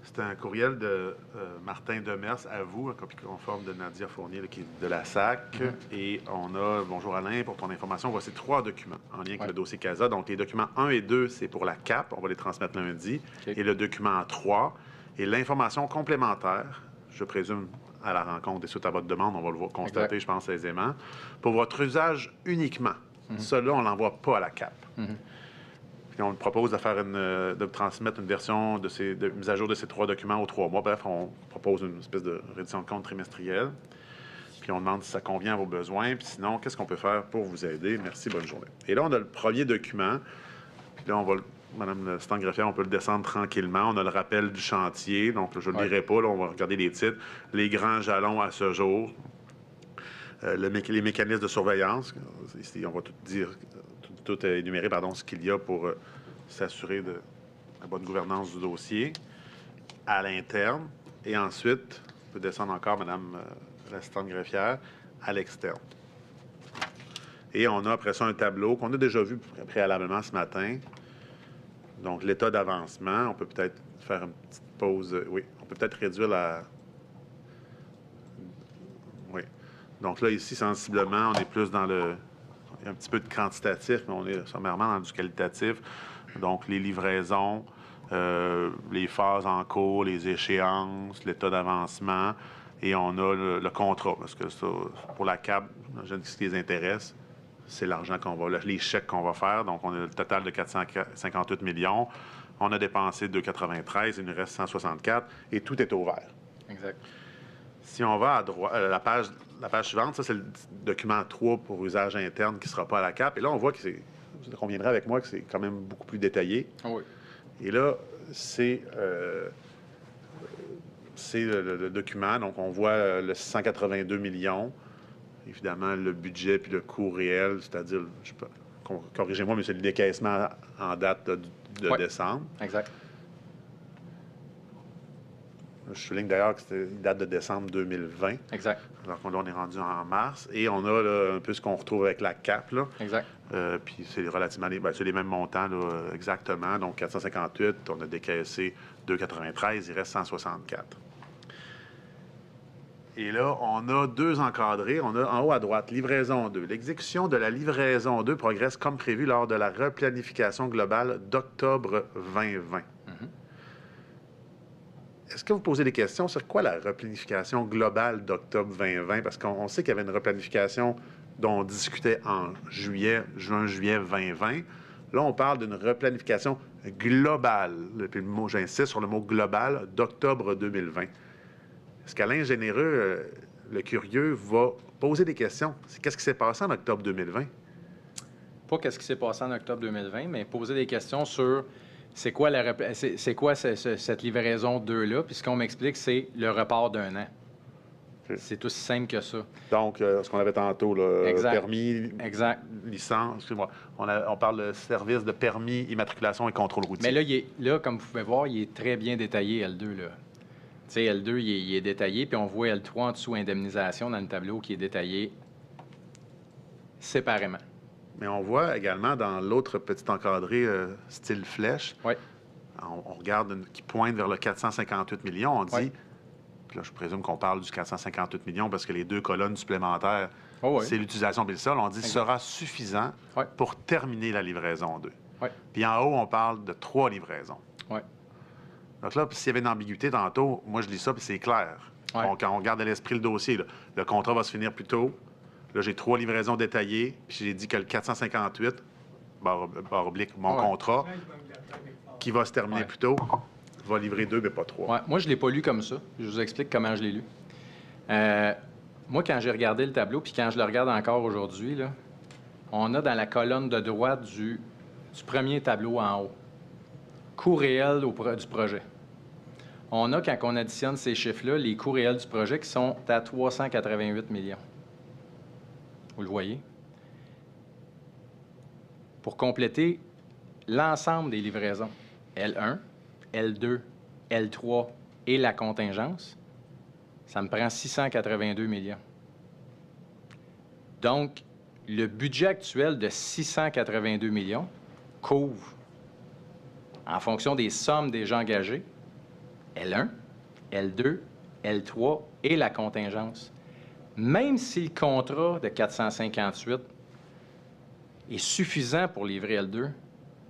C'est un courriel de Martin Demers à vous, un copie conforme de Nadia Fournier, là, qui est de la SAC. Et on a, bonjour Alain, pour ton information, voici 3 documents en lien avec le dossier CASA. Donc, les documents 1 et 2, c'est pour la CAP. On va les transmettre lundi. Et le document 3 et l'information complémentaire, je présume, à la rencontre et suite à votre demande, on va le constater, je pense, aisément, pour votre usage uniquement. Cela, on ne l'envoie pas à la CAP. Puis on propose de transmettre une version de mise à jour de ces 3 documents aux 3 mois. Bref, on propose une espèce de reddition de compte trimestrielle. Puis on demande si ça convient à vos besoins. Puis sinon, qu'est-ce qu'on peut faire pour vous aider? Merci, bonne journée. Et là, on a le premier document. Puis là, Madame la Stang-Greffière, on peut le descendre tranquillement. On a le rappel du chantier. Donc, je ne le lirai pas. Là, on va regarder les titres. Les grands jalons à ce jour. Les mécanismes de surveillance. Ici, on va tout dire... tout énumérer, ce qu'il y a pour s'assurer de la bonne gouvernance du dossier à l'interne. Et ensuite, on peut descendre encore, Madame l'assistante greffière, à l'externe. Et on a après ça un tableau qu'on a déjà vu préalablement ce matin. Donc, l'état d'avancement. On peut peut-être faire une petite pause. Oui, on peut peut-être réduire la... Oui. Donc là, ici, sensiblement, on est plus dans le... Il y a un petit peu de quantitatif, mais on est sommairement dans du qualitatif. Donc, les livraisons, les phases en cours, les échéances, l'état d'avancement. Et on a le contrat, parce que ça, pour la CAP, je dis ce qui les intéresse, c'est l'argent les chèques qu'on va faire. Donc, on a le total de 458 millions. On a dépensé 2,93, il nous reste 164, et tout est au vert. Exact. Si on va à droite, la page suivante, ça, c'est le document 3 pour usage interne qui ne sera pas à la CAP. Et là, on voit que vous conviendrez avec moi que c'est quand même beaucoup plus détaillé. Oui. Et là, c'est le document. Donc, on voit le 682 millions. Évidemment, le budget puis le coût réel, c'est-à-dire, corrigez-moi, mais c'est le décaissement en date de décembre. Exact. Je souligne d'ailleurs que c'était une date de décembre 2020. Exact. Alors qu'on on est rendu en mars. Et on a là, un peu ce qu'on retrouve avec la CAP. Là. Exact. Puis c'est relativement c'est les mêmes montants là, exactement. Donc 458, on a décaissé 2,93, il reste 164. Et là, on a 2 encadrés. On a en haut à droite, livraison 2. L'exécution de la livraison 2 progresse comme prévu lors de la replanification globale d'octobre 2020. Est-ce que vous posez des questions sur quoi la replanification globale d'octobre 2020? Parce qu'on sait qu'il y avait une replanification dont on discutait en juin-juillet 2020. Là, on parle d'une replanification globale. Puis j'insiste sur le mot global d'octobre 2020. Est-ce qu'Alain Généreux, le curieux, va poser des questions? Qu'est-ce qui s'est passé en octobre 2020? Pas qu'est-ce qui s'est passé en octobre 2020, mais poser des questions sur c'est quoi cette livraison 2-là. Puis ce qu'on m'explique, c'est le report d'1 an. C'est aussi simple que ça. Donc, ce qu'on avait tantôt, là, Exact. permis, Exact. licence, excusez-moi, on parle de service de permis, immatriculation et contrôle routier. Mais là, comme vous pouvez voir, il est très bien détaillé, L2. Là. Tu sais, L2, il est détaillé, puis on voit L3 en dessous, indemnisation, dans le tableau qui est détaillé séparément. Mais on voit également dans l'autre petit encadré style flèche, Oui. on regarde qui pointe vers le 458 millions. On dit, Oui. puis là, je présume qu'on parle du 458 millions parce que les 2 colonnes supplémentaires, Oh, oui. c'est l'utilisation et le sol. On dit Exact. sera suffisant Oui. pour terminer la livraison 2. Oui. Puis en haut, on parle de 3 livraisons. Oui. Donc là, s'il y avait une ambiguïté tantôt, moi, je lis ça, puis c'est clair. Ouais. Quand on garde à l'esprit le dossier, là, le contrat va se finir plus tôt. Là, j'ai 3 livraisons détaillées, puis j'ai dit que le 458, barre oblique, mon Ouais. contrat, qui va se terminer Ouais. plus tôt, va livrer 2, mais pas 3. Ouais. Moi, je ne l'ai pas lu comme ça. Je vous explique comment je l'ai lu. Moi, quand j'ai regardé le tableau, puis quand je le regarde encore aujourd'hui, là, on a dans la colonne de droite du premier tableau en haut, coût réel du projet. On a, quand on additionne ces chiffres-là, les coûts réels du projet qui sont à 388 millions. Vous le voyez? Pour compléter l'ensemble des livraisons, L1, L2, L3 et la contingence, ça me prend 682 millions. Donc, le budget actuel de 682 millions couvre, en fonction des sommes déjà engagées, L1, L2, L3 et la contingence. Même si le contrat de 458 est suffisant pour livrer L2,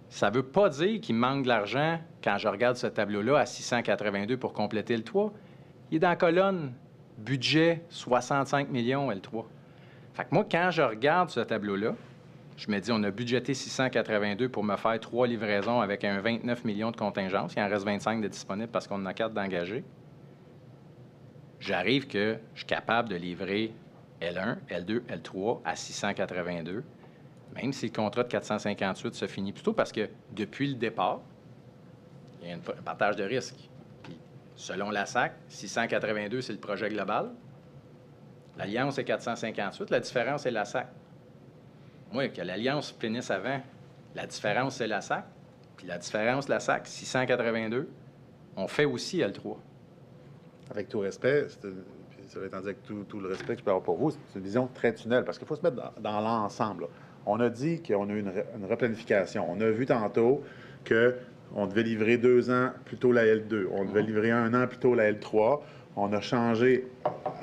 ça ne veut pas dire qu'il manque de l'argent quand je regarde ce tableau-là à 682 pour compléter le 3. Il est dans la colonne budget 65 millions L3. Fait que moi, quand je regarde ce tableau-là, je me dis, on a budgété 682 pour me faire 3 livraisons avec un 29 millions de contingence. Il en reste 25 de disponibles parce qu'on en a 4 d'engagés. J'arrive que je suis capable de livrer L1, L2, L3 à 682, même si le contrat de 458 se finit plus tôt, parce que depuis le départ, il y a un partage de risque. Puis, selon la SAC, 682, c'est le projet global. L'Alliance, c'est 458. La différence, c'est la SAC. Moi, que l'Alliance finisse avant, la différence, c'est la SAC. Puis la différence, la SAC, 682, on fait aussi L3. Avec tout respect, puis ça étant dit avec tout le respect que je peux avoir pour vous, c'est une vision très tunnel, parce qu'il faut se mettre dans l'ensemble. Là. On a dit qu'on a eu une replanification. On a vu tantôt qu'on devait livrer 2 ans plus tôt la L2. On devait livrer 1 an plus tôt la L3. On a changé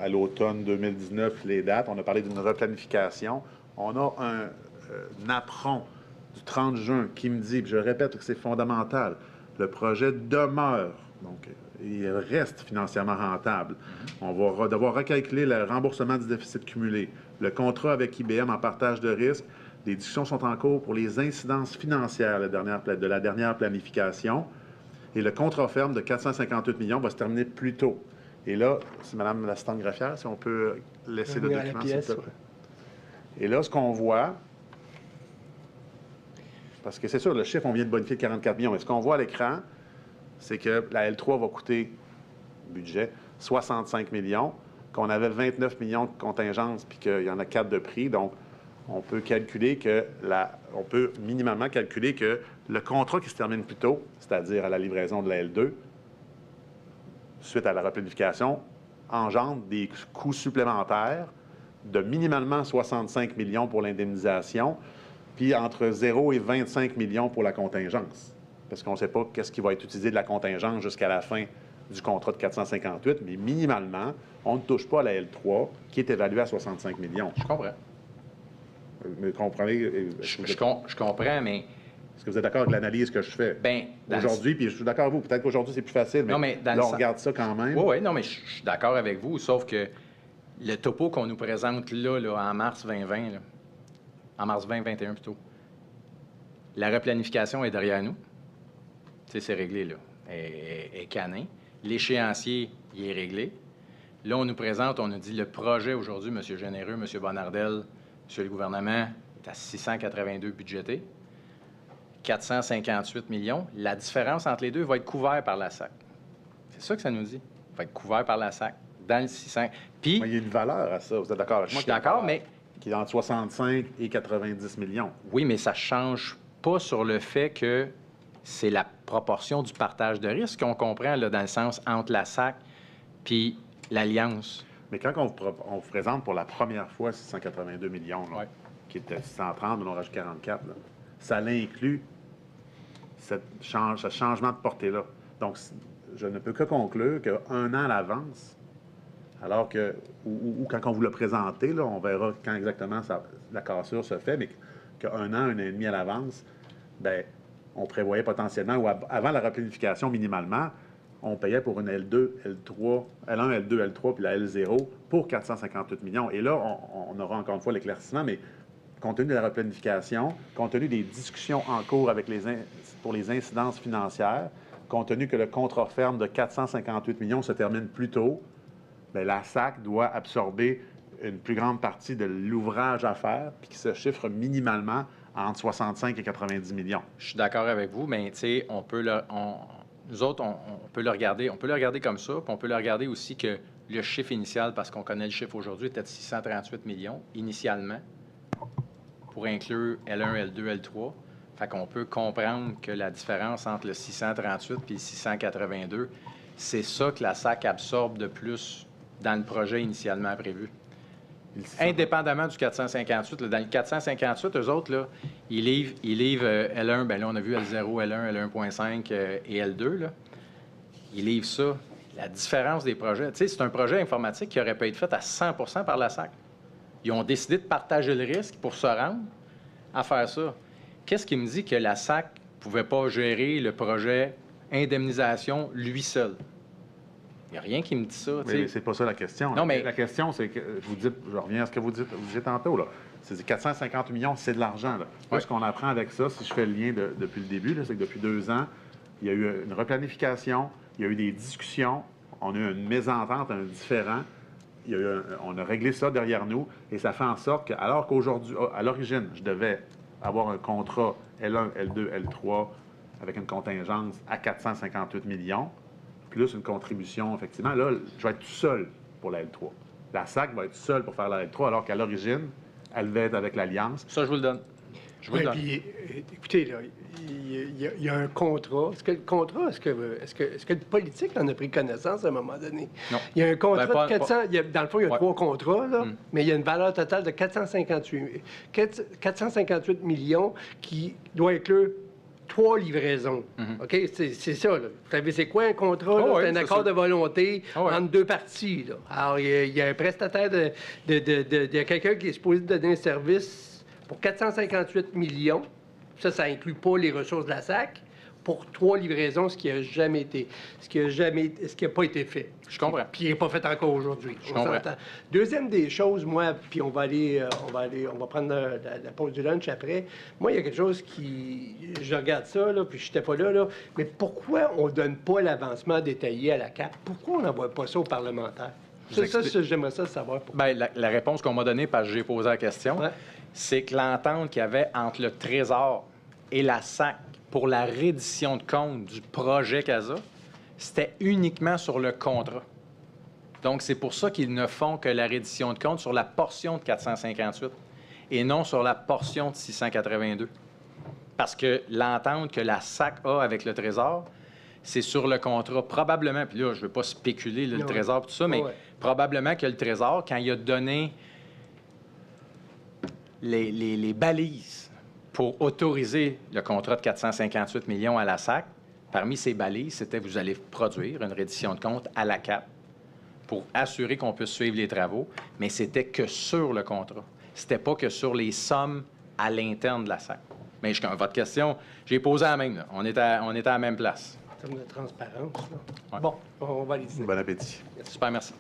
à l'automne 2019 les dates. On a parlé d'une replanification. On a un apron du 30 juin qui me dit, puis je répète que c'est fondamental, le projet demeure, donc il reste financièrement rentable. On va devoir recalculer le remboursement du déficit cumulé. Le contrat avec IBM en partage de risque, les discussions sont en cours pour les incidences financières de la dernière planification. Et le contrat ferme de 458 millions va se terminer plus tôt. Et là, c'est Mme l'assistante greffière, si on peut laisser le document, s'il te plaît. Et là, ce qu'on voit, parce que c'est sûr, le chiffre, on vient de bonifier de 44 millions, mais ce qu'on voit à l'écran, c'est que la L3 va coûter, budget, 65 millions, qu'on avait 29 millions de contingence, puis qu'il y en a 4 de prix. Donc, on peut calculer on peut minimalement calculer que le contrat qui se termine plus tôt, c'est-à-dire à la livraison de la L2, suite à la replanification, engendre des coûts supplémentaires de minimalement 65 millions pour l'indemnisation, puis entre 0 et 25 millions pour la contingence. Parce qu'on ne sait pas qu'est-ce qui va être utilisé de la contingence jusqu'à la fin du contrat de 458, mais minimalement, on ne touche pas à la L3 qui est évaluée à 65 millions. Je comprends. Vous comprenez? Je comprends, mais... Est-ce que vous êtes d'accord avec l'analyse que je fais? Bien, aujourd'hui, puis je suis d'accord avec vous, peut-être qu'aujourd'hui c'est plus facile, mais, non, mais là, on regarde ça quand même. Oui, non, mais je suis d'accord avec vous, sauf que le topo qu'on nous présente là, en mars 2020, là, en mars 2021 plutôt, la replanification est derrière nous. Tu sais, c'est réglé, là. Est cané. L'échéancier, il est réglé. Là, on nous présente, on nous dit le projet aujourd'hui, M. Généreux, M. Bonnardel, M. le gouvernement, est à 682 budgétés. 458 millions. La différence entre les deux va être couverte par la SAC. C'est ça que ça nous dit. Va être couvert par la SAC dans le 600. Puis, il y a une valeur à ça. Vous êtes d'accord avec moi? Je suis d'accord, mais... Qui est entre 65 et 90 millions. Oui, mais ça ne change pas sur le fait que c'est la proportion du partage de risque qu'on comprend là, dans le sens entre la SAC puis l'Alliance. Mais quand on vous présente pour la première fois 682 millions, là, Ouais. qui était 630, mais on rajoute 44, là, ça l'inclut ce changement de portée-là. Donc, je ne peux que conclure qu'un an à l'avance, alors que, ou quand on vous l'a présenté, là, on verra quand exactement la cassure se fait, mais qu'un an, un an et demi à l'avance, bien, on prévoyait potentiellement, ou avant la replanification minimalement, on payait pour une L2, L3, L1, L2, L3, puis la L0 pour 458 millions. Et là, on aura encore une fois l'éclaircissement, mais compte tenu de la replanification, compte tenu des discussions en cours avec pour les incidences financières, compte tenu que le contrat ferme de 458 millions se termine plus tôt, bien, la SAC doit absorber une plus grande partie de l'ouvrage à faire, puis qui se chiffre minimalement entre 65 et 90 millions. Je suis d'accord avec vous, mais tu sais, nous autres, on peut le regarder. On peut le regarder comme ça, puis on peut le regarder aussi que le chiffre initial, parce qu'on connaît le chiffre aujourd'hui, était de 638 millions initialement, pour inclure L1, L2, L3. Fait qu'on peut comprendre que la différence entre le 638 et le 682, c'est ça que la SAC absorbe de plus dans le projet initialement prévu. Indépendamment du 458, là, dans le 458, eux autres, là, ils livrent L1, bien là, on a vu L0, L1, L1.5 et L2. Là. Ils livrent ça. La différence des projets, tu sais, c'est un projet informatique qui aurait pu être fait à 100 par la SAC. Ils ont décidé de partager le risque pour se rendre à faire ça. Qu'est-ce qui me dit que la SAC ne pouvait pas gérer le projet indemnisation lui seul? Il n'y a rien qui me dit ça. Mais c'est pas ça la question. Non, mais... La question, c'est que, je reviens à ce que vous disiez tantôt, là. C'est 450 millions, c'est de l'argent. Oui. Ce qu'on apprend avec ça, si je fais le lien depuis le début, c'est que depuis 2 ans, il y a eu une replanification, il y a eu des discussions, on a eu une mésentente, un différend. On a réglé ça derrière nous et ça fait en sorte que, alors qu'aujourd'hui, à l'origine, je devais avoir un contrat L1, L2, L3 avec une contingence à 458 millions, plus une contribution, effectivement, là, je vais être tout seul pour la L3. La SAC va être seule pour faire la L3, alors qu'à l'origine, elle va être avec l'Alliance. Ça, je vous le donne. Oui, puis, écoutez, là, il y a un contrat. Est-ce que le contrat, est-ce que le politique en a pris connaissance à un moment donné? Non. Il y a un contrat Ben, de 400... dans le fond, il y a Ouais. 3 contrats, là, mais il y a une valeur totale de 458 millions qui doit inclure 3 livraisons. OK? C'est ça, là. Vous savez, c'est quoi un contrat? Là? Oh, C'est oui, un accord de volonté Oh, oui. entre 2 parties. Là. Alors, il y a un prestataire il y a quelqu'un qui est supposé donner un service pour 458 millions. Ça inclut pas les ressources de la SAC. Pour 3 livraisons, ce qui n'a pas été fait. Je comprends. Puis il n'est pas fait encore aujourd'hui. Je On comprends. s'entend. Deuxième des choses, moi, puis on va prendre la pause du lunch après. Moi, il y a quelque chose je regarde ça, là, puis je n'étais pas là, mais pourquoi on ne donne pas l'avancement détaillé à la CAP? Pourquoi on n'envoie pas ça aux parlementaires? J'aimerais ça savoir pourquoi. Bien, la réponse qu'on m'a donnée, parce que j'ai posé la question, Ouais. c'est que l'entente qu'il y avait entre le Trésor et la SAC pour la reddition de compte du projet CASA, c'était uniquement sur le contrat. Donc, c'est pour ça qu'ils ne font que la reddition de compte sur la portion de 458 et non sur la portion de 682. Parce que l'entente que la SAC a avec le Trésor, c'est sur le contrat. Probablement, puis là, je ne veux pas spéculer là, le Ouais. Trésor et tout ça, mais Ouais. probablement que le Trésor, quand il a donné les balises pour autoriser le contrat de 458 millions à la SAC, Parmi ces balises, c'était vous allez produire une reddition de compte à la CAP pour assurer qu'on puisse suivre les travaux, mais c'était que sur le contrat. C'était pas que sur les sommes à l'interne de la SAC. Mais votre question, j'ai posé à la même. Là. On est à la même place. En termes de transparence. Là. Ouais. Bon, on va les dire. Bon appétit. Super, merci.